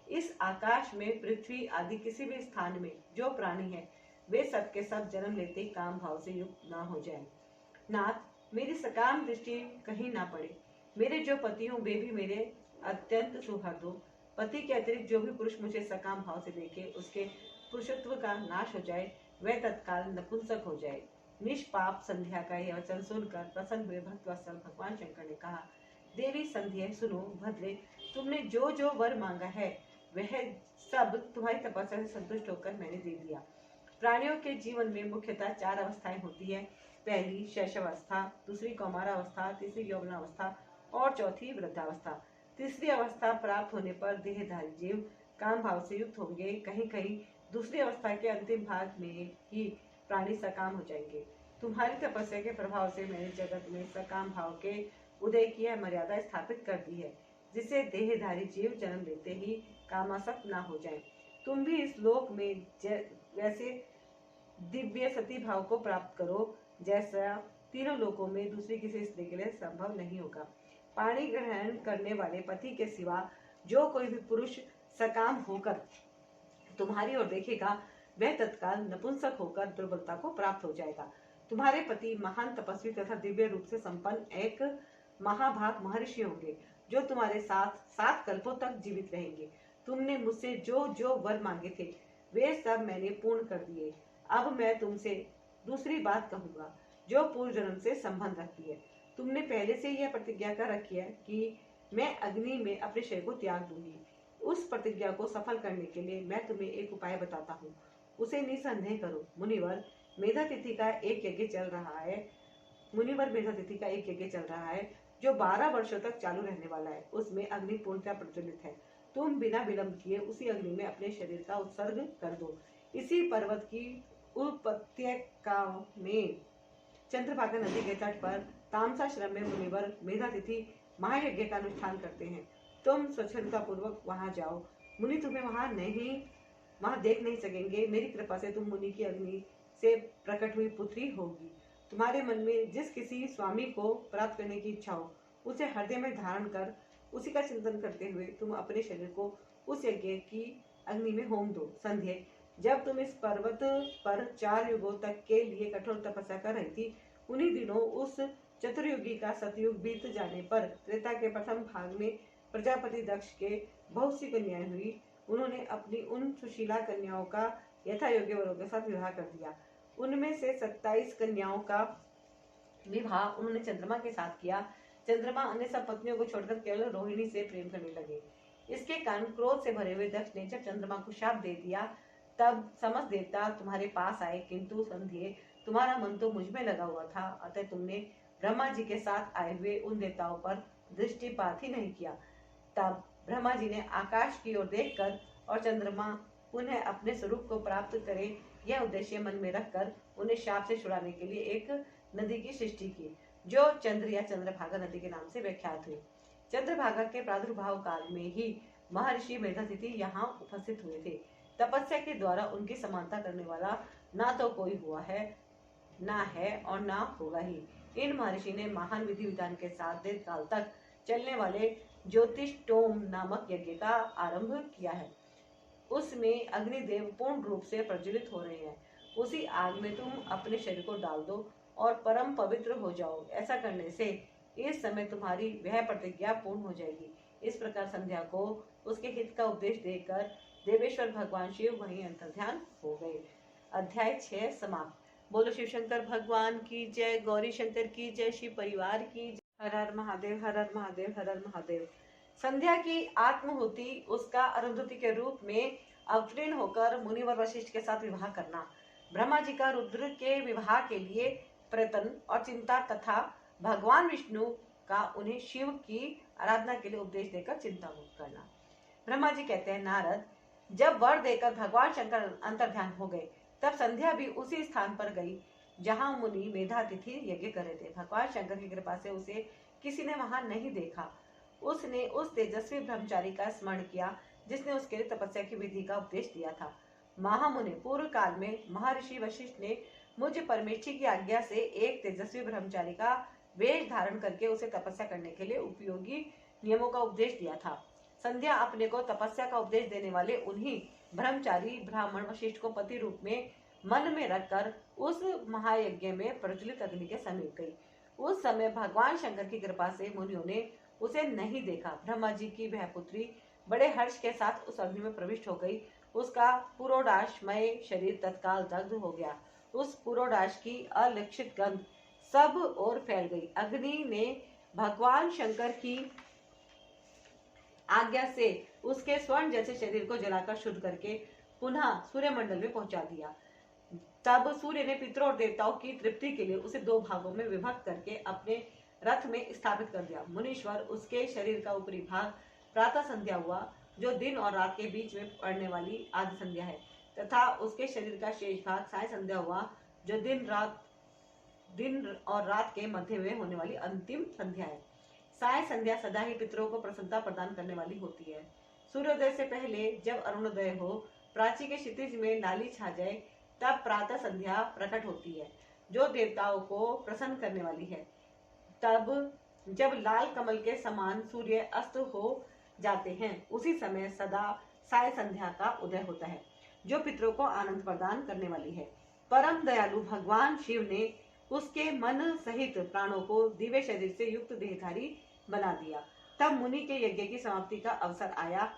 Speaker 2: इस आकाश में पृथ्वी आदि किसी भी स्थान में जो प्राणी है, वे सब के सब जन्म लेते ही काम भाव से युक्त न हो जाएं। नाथ, मेरी सकाम दृष्टि कहीं ना पड़े। मेरे जो पति हों, वे भी मेरे अत्यंत सुहृद हो। पति के अतिरिक्त जो भी पुरुष मुझे सकाम भाव से देखे, उसके पुरुषत्व का नाश हो जाए, वह तत्काल नपुंसक हो जाए। निष्पाप संध्या का यह वचन सुनकर प्रसन्न हुए भक्तवत्सल भगवान शंकर ने कहा, देवी संध्या, सुनो। भद्रे, तुमने जो जो वर मांगा है, वह सब तुम्हारी तपस्या से संतुष्ट होकर मैंने दे दिया। प्राणियों के जीवन में मुख्यतः 4 अवस्थाएं होती है। पहली शैशवावस्था, दूसरी कौमारावस्था, तीसरी यौवनावस्था और चौथी वृद्धावस्था। तीसरी अवस्था प्राप्त होने पर देहधारी जीव काम भाव से युक्त होंगे। कहीं कहीं दूसरी अवस्था के अंतिम भाग में ही प्राणी सकाम हो जाएंगे। तुम्हारी तपस्या के प्रभाव से मैंने जगत में सकाम भाव के उदय की यह मर्यादा स्थापित कर दी है, जिससे देहधारी जीव जन्म लेते ही कामासक्त न हो जाएं। तुम भी इस लोक में वैसे दिव्य सती भाव को प्राप्त करो, जैसा तीनों लोकों में दूसरी किसी स्त्री के लिए संभव नहीं होगा। पाणी ग्रहण करने वाले पति के सिवा जो कोई भी पुरुष सकाम होकर तुम्हारी ओर देखेगा, वह तत्काल नपुंसक होकर दुर्बलता को प्राप्त हो जाएगा। तुम्हारे पति महान तपस्वी तथा दिव्य रूप से संपन्न एक महाभाग महर्षि होंगे, जो तुम्हारे साथ 7 कल्पों तक जीवित रहेंगे। तुमने मुझसे जो जो वर मांगे थे, वे सब मैंने पूर्ण कर दिए। अब मैं तुमसे दूसरी बात कहूंगा, जो पूर्व जन्म से संबंध रखती है। तुमने पहले से यह प्रतिज्ञा कर रखी है कि मैं अग्नि में अपने शरीर को त्याग दूंगी। उस प्रतिज्ञा को सफल करने के लिए मैं तुम्हें एक उपाय बताता हूँ, उसे निसंदेह करो। मुनिवर, मेधा तिथि का एक यज्ञ चल रहा है। जो 12 वर्षों तक चालू रहने वाला है। उसमें अग्नि पूर्णतः प्रज्वलित है। तुम बिना विलंब किए उसी अग्नि में अपने शरीर का उत्सर्ग कर दो। इसी पर्वत की उपत्यका में चंद्रभागा नदी के तट पर तामसाश्रम में मुनिवर मेधा तिथि महायज्ञ का अनुष्ठान करते हैं। तुम स्वच्छता पूर्वक वहां जाओ। मुनि तुम्हें वहां देख नहीं सकेंगे। मेरी कृपा से तुम मुनि की अग्नि से प्रकट हुई पुत्री होगी। तुम्हारे मन में जिस किसी स्वामी को प्राप्त करने की इच्छा हो, उसे हृदय में धारण कर उसी का चिंतन करते हुए तुम अपने शरीर को उस यज्ञ की अग्नि में होम दो। संध्या, जब तुम इस पर्वत पर 4 युगों तक के लिए कठोर तपस्या कर रही थी, उन्हीं दिनों उस चतुर्युगी का सतयुग बीत जाने पर त्रेता के प्रथम भाग में प्रजापति दक्ष के बहुत सी कन्याएं हुई। उन्होंने अपनी उन सुशीला कन्याओं का यथा योग्य वरों के साथ विवाह कर दिया। उनमें से 27 कन्याओं का विवाह उन्होंने चंद्रमा के साथ किया। चंद्रमा अन्य सब पत्नियों को छोड़कर केवल रोहिणी से प्रेम करने लगे। इसके कारण क्रोध से भरे हुए दक्ष ने जब चंद्रमा को शाप दे दिया, तब समस्त देवता तुम्हारे पास आए, किंतु संध्या तुम्हारा मन तो मुझ में लगा हुआ था, अतः तुमने ब्रह्मा जी के साथ आए हुए उन देवताओं पर दृष्टिपात ही नहीं किया। तब ब्रह्मा जी ने आकाश की ओर देखकर और चंद्रमा पुनः अपने स्वरूप को प्राप्त करे, यह उद्देश्य मन में रखकर उन्हें शाप से छुड़ाने के लिए एक नदी की सृष्टि की, जो चंद्र या चंद्रभागा नदी के नाम से विख्यात हुई। चंद्रभागा के प्रादुर्भाव काल में ही महर्षि मेधातिथि यहाँ उपस्थित हुए थे। तपस्या के द्वारा उनकी समानता करने वाला ना तो कोई हुआ है, ना है और ना होगा ही। इन महर्षि ने महान विधि विधान के साथ दीर्घ काल तक चलने वाले ज्योतिषोम नामक यज्ञ का आरंभ किया है। उसमें अग्निदेव पूर्ण रूप से प्रज्वलित हो रहे हैं। उसी आग में तुम अपने शरीर को डाल दो और परम पवित्र हो जाओ। ऐसा करने से इस समय तुम्हारी वह प्रतिज्ञा पूर्ण हो जाएगी। इस प्रकार संध्या को उसके हित का उपदेश देकर देवेश्वर भगवान शिव वहीं अंतर्ध्यान हो गए। अध्याय 6 समाप्त। बोलो शिव शंकर भगवान की जय, गौरी शंकर की जय, शिव परिवार की जय। हर हर महादेव, हर हर महादेव, हर हर महादेव। संध्या की आत्महुति उसका अरुंधति के रूप में अवतीर्ण होकर मुनिवर वशिष्ठ के साथ विवाह करना, ब्रह्मा जी का रुद्र के विवाह के लिए प्रयत्न और चिंता तथा भगवान विष्णु का उन्हें शिव की आराधना के लिए उपदेश देकर चिंता मुक्त करना। ब्रह्मा जी कहते हैं, नारद, जब वर देकर भगवान शंकर अंतर्ध्यान हो गए, तब संध्या भी उसी स्थान पर गई जहां मुनि मेधातिथि यज्ञ कर रहे थे। भगवान शंकर की कृपा से उसे किसी ने वहां नहीं देखा। उसने उस तेजस्वी ब्रह्मचारी का स्मरण किया जिसने उसके लिए तपस्या की विधि का उपदेश दिया था। महामुनि, पूर्व काल में महर्षि वशिष्ठ ने मुझ परमेष्ठी की आज्ञा से एक तेजस्वी ब्रह्मचारी का वेश धारण करके उसे तपस्या करने के लिए उपयोगी नियमों का उपदेश दिया था। संध्या अपने को तपस्या का उपदेश देने वाले उन्हीं ब्रह्मचारी ब्राह्मण वशिष्ठ को पति रूप में मन में रखकर उस महायज्ञ में प्रज्वलित अग्नि के समीप गई। उस समय भगवान शंकर की कृपा से मुनियों ने उसे नहीं देखा। ब्रह्मा जी की वह पुत्री बड़े हर्ष के साथ उस अग्नि में प्रविष्ट हो गई। उसका पुरोडाशमय शरीर तत्काल दग्ध हो गया। उस पुरोडाश की अलक्षित गंध सब ओर फैल गई। अग्नि ने भगवान शंकर की आज्ञा से उसके स्वर्ण जैसे शरीर को जलाकर शुद्ध करके पुनः सूर्यमंडल में पहुंचा दिया। तब सूर्य ने पितरों और देवताओं की तृप्ति के लिए उसे 2 भागों में विभक्त करके अपने रथ में स्थापित कर दिया। मुनीश्वर, उसके शरीर का ऊपरी भाग प्रातः संध्या हुआ, जो दिन और रात के बीच में पड़ने वाली आदि संध्या है, तथा उसके शरीर का शेष भाग साय संध्या हुआ, जो दिन और रात के मध्य में होने वाली अंतिम संध्या है। साय संध्या सदा ही पितरों को प्रसन्नता प्रदान करने वाली होती है। सूर्योदय से पहले जब अरुणोदय हो, प्राची के क्षितिज में लाली छा जाए, तब प्रातः संध्या प्रकट होती है, जो देवताओं को प्रसन्न करने वाली है। तब जब लाल कमल के समान सूर्य अस्त हो जाते हैं, उसी समय सदा साय संध्या का उदय होता है, जो पितरों को आनंद प्रदान करने वाली है। परम दयालु भगवान शिव ने उसके मन सहित प्राणों को दिव्य शरीर से युक्त देहधारी बना दिया। तब मुनि के यज्ञ की समाप्ति का अवसर आया।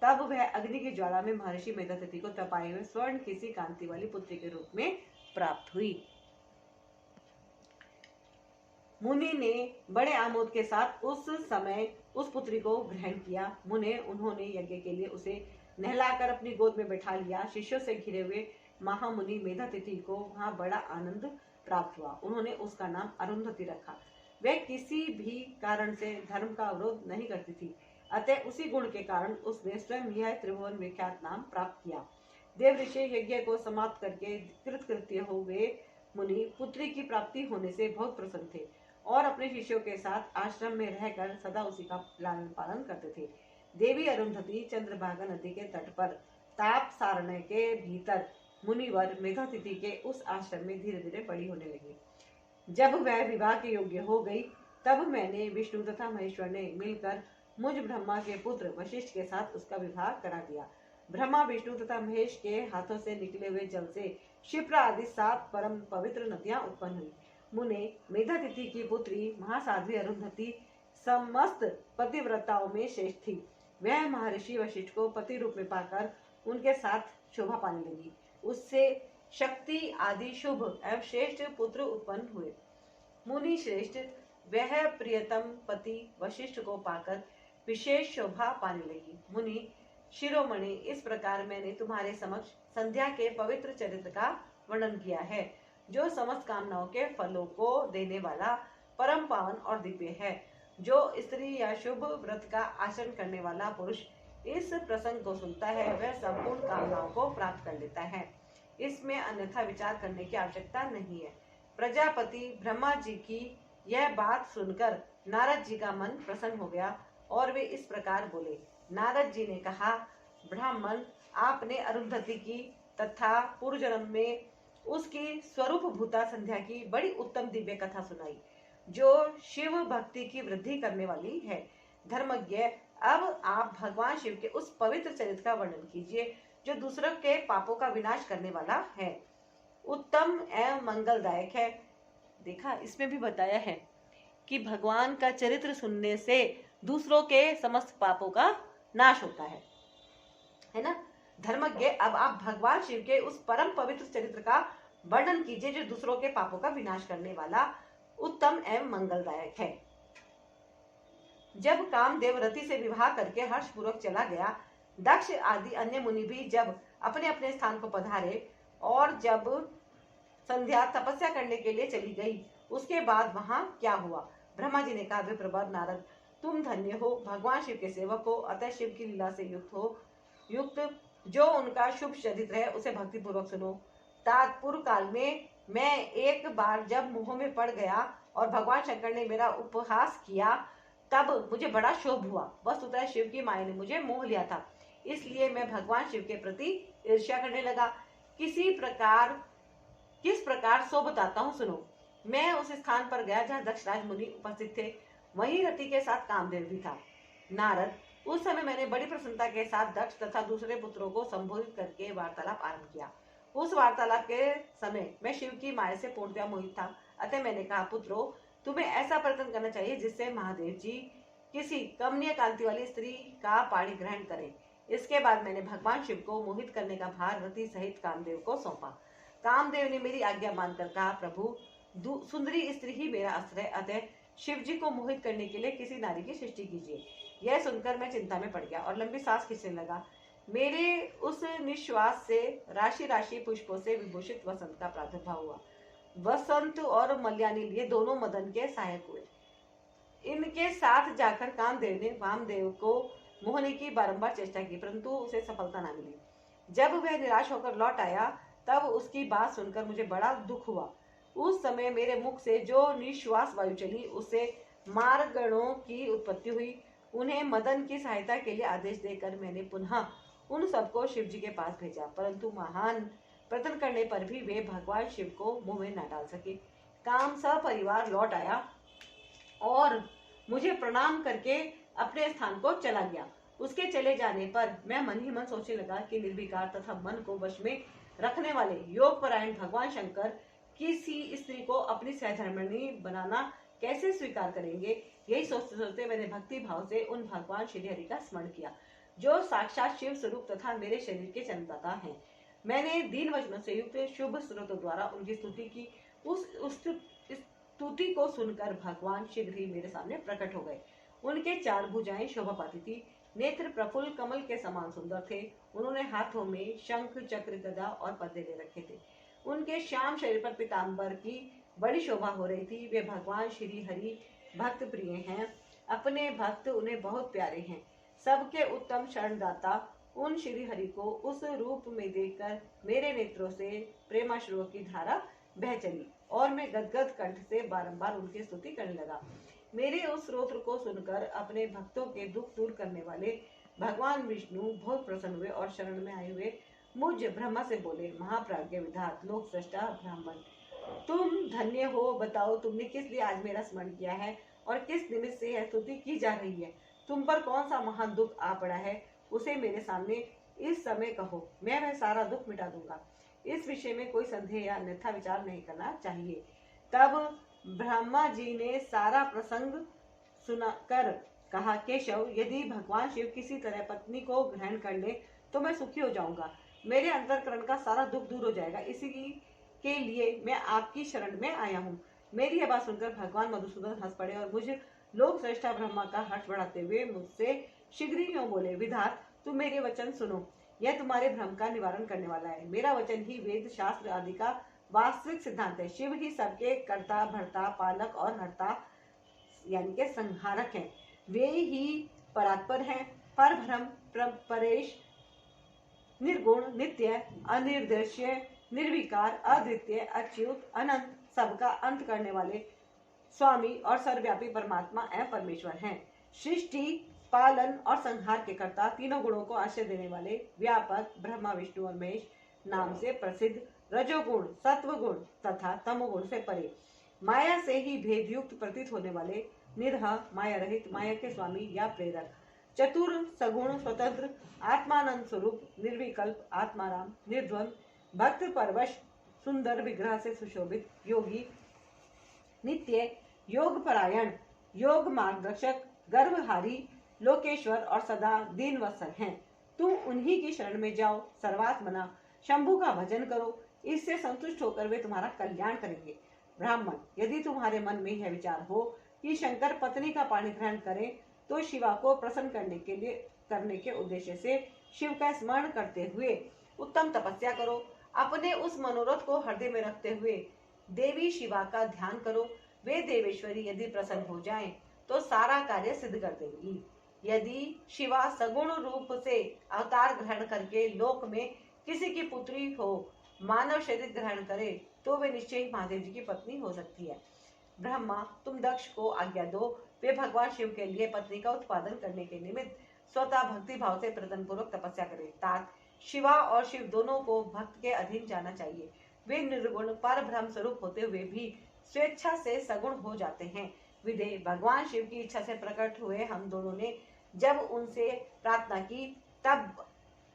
Speaker 2: तब वह अग्नि की ज्वाला में महर्षि मेधातिथि को तपाए हुए स्वर्ण किसी कांति वाली पुत्री के रूप में प्राप्त हुई। मुनि ने बड़े आमोद के साथ उस समय उस पुत्री को ग्रहण किया। उन्होंने यज्ञ के लिए उसे नहलाकर अपनी गोद में बैठा लिया। शिष्यों से घिरे हुए महामुनि मेधातिथि को वहां बड़ा आनंद प्राप्त हुआ। उन्होंने उसका नाम अरुंधति रखा। वह किसी भी कारण से धर्म का अवरोध नहीं करती थी, अतः उसी गुण के कारण उसने स्वयं यह त्रिभुवन विख्यात नाम प्राप्त किया। देव ऋषि यज्ञ को समाप्त करके कृतकृत्य हो गए मुनि पुत्री की प्राप्ति होने से बहुत प्रसन्न थे और अपने शिष्यों के साथ आश्रम में रहकर सदा उसी का लालन पालन करते थे। देवी अरुंधति चंद्रभागा नदी के तट पर ताप सारण्य के भीतर मुनिवर मेधातिथि के उस आश्रम में धीरे धीरे बड़ी होने लगी। जब वह विवाह के योग्य हो गई, तब मैंने विष्णु तथा महेश्वर ने मिलकर मुझ ब्रह्मा के पुत्र वशिष्ठ के साथ उसका विवाह करा दिया। ब्रह्मा, विष्णु तथा महेश के हाथों से निकले हुए जल से क्षिप्रा आदि 7 परम पवित्र नदियां उत्पन्न हुई। मुने मेधातिथि की पुत्री महासाध्वी अरुंधति समस्त पतिव्रताओं में श्रेष्ठ थी। वह महर्षि वशिष्ठ को पति रूप में पाकर उनके साथ शोभा पाने लगी। उससे शक्ति आदि शुभ एवं श्रेष्ठ पुत्र उत्पन्न हुए। मुनि श्रेष्ठ वह प्रियतम पति वशिष्ठ को पाकर विशेष शोभा पाने लगी। मुनि शिरोमणि, इस प्रकार मैंने तुम्हारे समक्ष संध्या के पवित्र चरित्र का वर्णन किया है, जो समस्त कामनाओं के फलों को देने वाला परम पावन और दिव्य है। जो स्त्री या शुभ व्रत का आचरण करने वाला पुरुष इस प्रसंग को सुनता है, वह संपूर्ण कामनाओं को प्राप्त कर लेता है। इसमें अन्यथा विचार करने की आवश्यकता नहीं है। प्रजापति ब्रह्मा जी की यह बात सुनकर नारद जी का मन प्रसन्न हो गया और वे इस प्रकार बोले। नारद जी ने कहा, ब्राह्मण, आपने अरुंधति की तथा पूर्व जन्म में उसकी स्वरूप भूता संध्या की बड़ी उत्तम दिव्य कथा सुनाई, जो शिव भक्ति की वृद्धि करने वाली है। धर्मज्ञ, अब आप भगवान शिव के उस पवित्र चरित्र का वर्णन कीजिए, जो दूसरों के पापों का विनाश करने वाला है, उत्तम एवं मंगलदायक है। देखा, इसमें भी बताया है कि भगवान का चरित्र सुनने से दूसरों के समस्त पापों का नाश होता है ना। धर्मज्ञ, अब आप भगवान शिव के उस परम पवित्र चरित्र का वर्णन कीजिए, जो दूसरों के पापों का विनाश करने वाला, उत्तम एवं मंगलदायक है। जब कामदेव रति से विवाह करके हर्षपूर्वक चला गया, दक्ष आदि अन्य मुनि भी जब अपने अपने स्थान को पधारे और जब संध्या तपस्या करने के लिए चली गई, उसके बाद वहां क्या हुआ? ब्रह्मा जी ने कहा, विप्रवर नारद, तुम धन्य हो, भगवान शिव के सेवक हो, अतः शिव की लीला से युक्त जो उनका शुभ चरित्र है उसे भक्ति पूर्वक सुनो। तात्पूर्व काल में मैं एक बार जब मोह में पड़ गया और भगवान शंकर ने मेरा उपहास किया, तब मुझे बड़ा क्षोभ हुआ। वस्तुतः शिव की माया ने मुझे मोह लिया था, इसलिए मैं भगवान शिव के प्रति ईर्ष्या करने लगा। किस प्रकार सो बताता हूँ, सुनो। मैं उस स्थान पर गया जहाँ दक्षराज मुनि उपस्थित थे। वहीं रति के साथ कामदेव भी था। नारद, उस समय मैंने बड़ी प्रसन्नता के साथ दक्ष तथा दूसरे पुत्रों को संबोधित करके वार्तालाप आरंभ किया। उस वार्तालाप के समय मैं शिव की माया से पूर्णतया मोहित था। अतः मैंने कहा, पुत्रों, तुम्हें ऐसा प्रयत्न करना चाहिए जिससे महादेव जी किसी कमनीय कांति वाली स्त्री का पाणी ग्रहण करें। इसके बाद मैंने भगवान शिव को मोहित करने का भार रति सहित कामदेव को सौंपा। कामदेव ने मेरी आज्ञा मानकर कहा, प्रभु, सुंदरी स्त्री ही मेरा अस्त्र है, अतः शिव जी को मोहित करने के लिए किसी नारी की सृष्टि कीजिए। यह सुनकर मैं चिंता में पड़ गया और लंबी सांस खींचने लगा। मेरे उस निश्वास से राशि राशि पुष्पों से विभूषित वसंत का प्रादुर्भाव हुआ। वसंत और मल्यानी लिए दोनों मदन के सहायक हुए। इनके साथ जाकर कामदेव ने वामदेव को मोहने की बारंबार चेष्टा की, परंतु उसे सफलता न मिली। जब वह निराश होकर लौट आया, तब उसकी बात सुनकर मुझे बड़ा दुख हुआ। उस समय मेरे मुख से जो निश्वास वायु चली, उससे मारगणों की उत्पत्ति हुई। उन्हें मदन की सहायता के लिए आदेश देकर मैंने पुनः उन सबको शिव जी के पास भेजा, परंतु महान प्रयत्न करने पर भी वे भगवान शिव को मुंह में न डाल सके। काम सपरिवार लौट आया और मुझे प्रणाम करके अपने स्थान को चला गया। उसके चले जाने पर मैं मन ही मन सोचने लगा कि निर्विकार तथा मन को वश में रखने वाले योग परायण भगवान शंकर किसी स्त्री को अपनी सहधर्मिणी बनाना कैसे स्वीकार करेंगे। यही सोचते सोचते मैंने भक्ति भाव से उन भगवान श्री हरि का स्मरण किया, जो साक्षात शिव स्वरूप तथा मेरे शरीर के जन्मदाता हैं। मैंने दीन वचनों से युक्त शुभ स्रोतों द्वारा उनकी स्तुति की। उस स्तुति को सुनकर भगवान शीघ्र ही मेरे सामने प्रकट हो गए। उनके चार भुजाएं शोभा पाती थी, नेत्र प्रफुल्ल कमल के समान सुंदर थे। उन्होंने हाथों में शंख, चक्र, गदा और पद्मे ले रखे थे। उनके श्याम शरीर पर पीताम्बर की बड़ी शोभा हो रही थी। वे भगवान श्री हरि भक्त प्रिय हैं, अपने भक्त उन्हें बहुत प्यारे हैं। सबके उत्तम शरणदाता उन श्री हरि को उस रूप में देखकर मेरे नेत्रों से प्रेमाश्रुओं की धारा बह चली और मैं गदगद कंठ से बारंबार उनकी स्तुति करने लगा। मेरे उस स्तोत्र को सुनकर अपने भक्तों के दुख दूर करने वाले भगवान विष्णु बहुत प्रसन्न हुए और शरण में आए हुए मुझ ब्रह्मा से बोले, महाप्राज्ञ विधात लोक सृष्टा ब्राह्मण, तुम धन्य हो। बताओ, तुमने किस लिए आज मेरा स्मरण किया है और किस निमित्त से यह स्तुति की जा रही है? तुम पर कौन सा महान दुख आ पड़ा है, उसे मेरे सामने इस समय कहो, मैं वह सारा दुख मिटा दूंगा। इस विषय में कोई संदेह या अन्यथा विचार नहीं करना चाहिए। तब ब्रह्मा जी ने सारा प्रसंग सुनाकर कहा, केशव, यदि भगवान शिव किसी तरह पत्नी को ग्रहण कर ले तो मैं सुखी हो जाऊंगा, मेरे अंतःकरण का सारा दुख दूर हो जाएगा। इसी के लिए मैं आपकी शरण में आया हूँ। मेरी यह बात सुनकर भगवान मधुसूदन हंस पड़े और मुझे लोक श्रेष्ठा ब्रह्मा का हर्ष बढ़ाते हुए मुझसे शीघ्र ही यूं बोले, विधात, तुम मेरे वचन सुनो, यह तुम्हारे भ्रम का निवारण करने वाला है। मेरा वचन ही वेद शास्त्र आदि का वास्तविक सिद्धांत है। शिव ही सबके कर्ता, भर्ता, पालक और हर्ता यानी के संहारक हैं। वे ही परात्पर हैं, पर भ्रम, परेश, निर्गुण, नित्य, अनिर्देश्य, निर्विकार, अद्वितीय, अच्युत, अनंत, सबका अंत करने वाले स्वामी और सर्वव्यापी परमात्मा एवं परमेश्वर हैं। सृष्टि, पालन और संहार के कर्ता, तीनों गुणों को आश्रय देने वाले, व्यापक, ब्रह्मा, विष्णु और महेश नाम से प्रसिद्ध, रजोगुण, सत्वगुण तथा तमोगुण से परे, माया से ही भेद युक्त प्रतीत होने वाले, निरह, माया रहित, माया के स्वामी या प्रेरक, चतुर, सगुण, स्वतंत्र, आत्मानंद स्वरूप, निर्विकल्प, आत्माराम, निर्द्वंद, भक्त परवश, सुंदर विग्रह से सुशोभित, योगी, नित्य, योग परायण, योग मार्गदर्शक, गर्भहारी, लोकेश्वर और सदा दीन वत्सल हैं। तुम उन्हीं की शरण में जाओ, सर्वात्मना शंभु का भजन करो, इससे संतुष्ट होकर वे तुम्हारा कल्याण करेंगे। ब्राह्मण, यदि तुम्हारे मन में यह विचार हो कि शंकर पत्नी का पाणी ग्रहण करें तो शिवा को प्रसन्न करने के उद्देश्य से शिव का स्मरण करते हुए उत्तम तपस्या करो। अपने उस मनोरथ को हृदय में रखते हुए देवी शिवा का ध्यान करो। वे देवेश्वरी यदि प्रसन्न हो जाएं तो सारा कार्य सिद्ध कर देंगी। यदि शिवा सगुण रूप से अवतार ग्रहण करके लोक में किसी की पुत्री हो, मानव शरीर ग्रहण करे तो वे निश्चय ही महादेव जी की पत्नी हो सकती है। ब्रह्मा, तुम दक्ष को आज्ञा दो, वे भगवान शिव के लिए पत्नी का उत्पादन करने के निमित्त स्वतः भक्ति भाव से प्रदन पूर्वक तपस्या करें। तात, शिवा और शिव दोनों को भक्त के अधीन जाना चाहिए। वे निर्गुण पर ब्रह्म स्वरूप होते हुए भी स्वेच्छा से सगुण हो जाते हैं। विदे, भगवान शिव की इच्छा से प्रकट हुए हम दोनों ने जब उनसे प्रार्थना की तब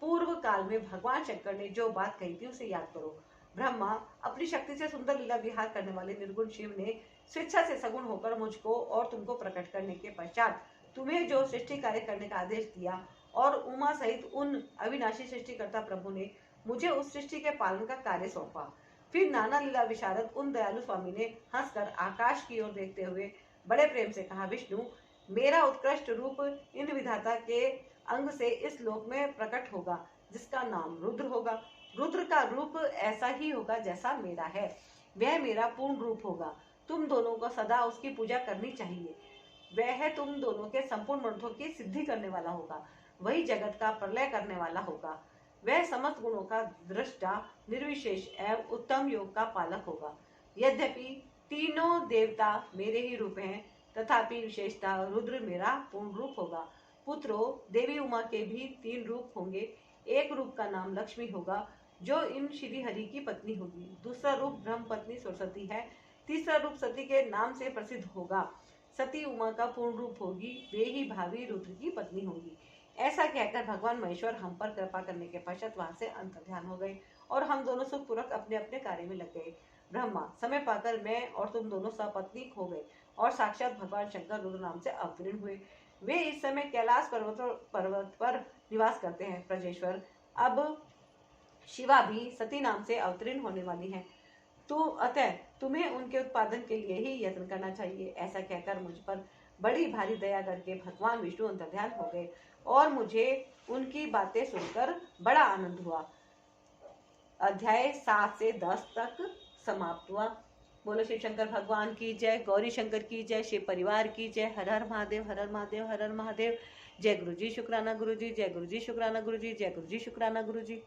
Speaker 2: पूर्व काल में भगवान शंकर ने जो बात कही थी उसे याद करो। ब्रह्मा, अपनी शक्ति से सुंदर लीला विहार करने वाले निर्गुण शिव ने स्वेच्छा से सगुण होकर मुझको और तुमको प्रकट करने के पश्चात तुम्हें जो सृष्टि कार्य करने का आदेश दिया और उमा सहित उन अविनाशी सृष्टिकर्ता प्रभु ने मुझे उस सृष्टि के पालन का कार्य सौंपा। फिर नाना लीला विशारद उन दयालु स्वामी ने हंसकर आकाश की ओर देखते हुए बड़े प्रेम से कहा, विष्णु, मेरा उत्कृष्ट रूप इन विधाता के अंग से इस लोक में प्रकट होगा, जिसका नाम रुद्र होगा। रुद्र का रूप ऐसा ही होगा जैसा मेरा है, वह मेरा पूर्ण रूप होगा। तुम दोनों को सदा उसकी पूजा करनी चाहिए। वह तुम दोनों के संपूर्ण मनोरथों की सिद्धि करने वाला होगा, वही जगत का प्रलय करने वाला होगा। वह समस्त गुणों का दृष्टा, निर्विशेष एवं उत्तम योग का पालक होगा। यद्यपि तीनों देवता मेरे ही रूप हैं, तथापि विशेषता रुद्र मेरा पूर्ण रूप होगा। पुत्रों, देवी उमा के भी 3 रूप होंगे। एक रूप का नाम लक्ष्मी होगा, जो इन श्री हरि की पत्नी होगी। दूसरा रूप ब्रह्म पत्नी सरस्वती है। तीसरा रूप सती के नाम से प्रसिद्ध होगा। सती उमा का पूर्ण रूप होगी, वे ही भावी रुद्र की पत्नी होगी। ऐसा कहकर भगवान महेश्वर हम पर कृपा करने के पश्चात वहां से अंतर्ध्यान हो गए और हम दोनों सुखपूर्वक अपने अपने कार्य में लग गए। ब्रह्मा, समय पाकर मैं और तुम दोनों सपत्नीक हो गए और साक्षात भगवान शंकर रुद्र नाम से अवतीर्ण हुए। वे इस समय कैलाश पर्वत पर निवास करते हैं। प्रजेश्वर, अब शिवा भी सती नाम से अवतीर्ण होने वाली है, तो अतः तुम्हें उनके उत्पादन के लिए ही यत्न करना चाहिए। ऐसा कहकर मुझ पर बड़ी भारी दया करके भगवान विष्णु अंतर्ध्यान हो गए और मुझे उनकी बातें सुनकर बड़ा आनंद हुआ। अध्याय 7 से 10 तक समाप्त हुआ। बोलो शिव शंकर भगवान की जय, गौरी शंकर की जय, शिव परिवार की जय। हर हर महादेव, हर हर महादेव, हर हर महादेव। जय गुरु जी, शुक्राना गुरु जी, जय गुरु जी, शुक्राना गुरु जी, जय गुरु जी, शुक्राना गुरु जी।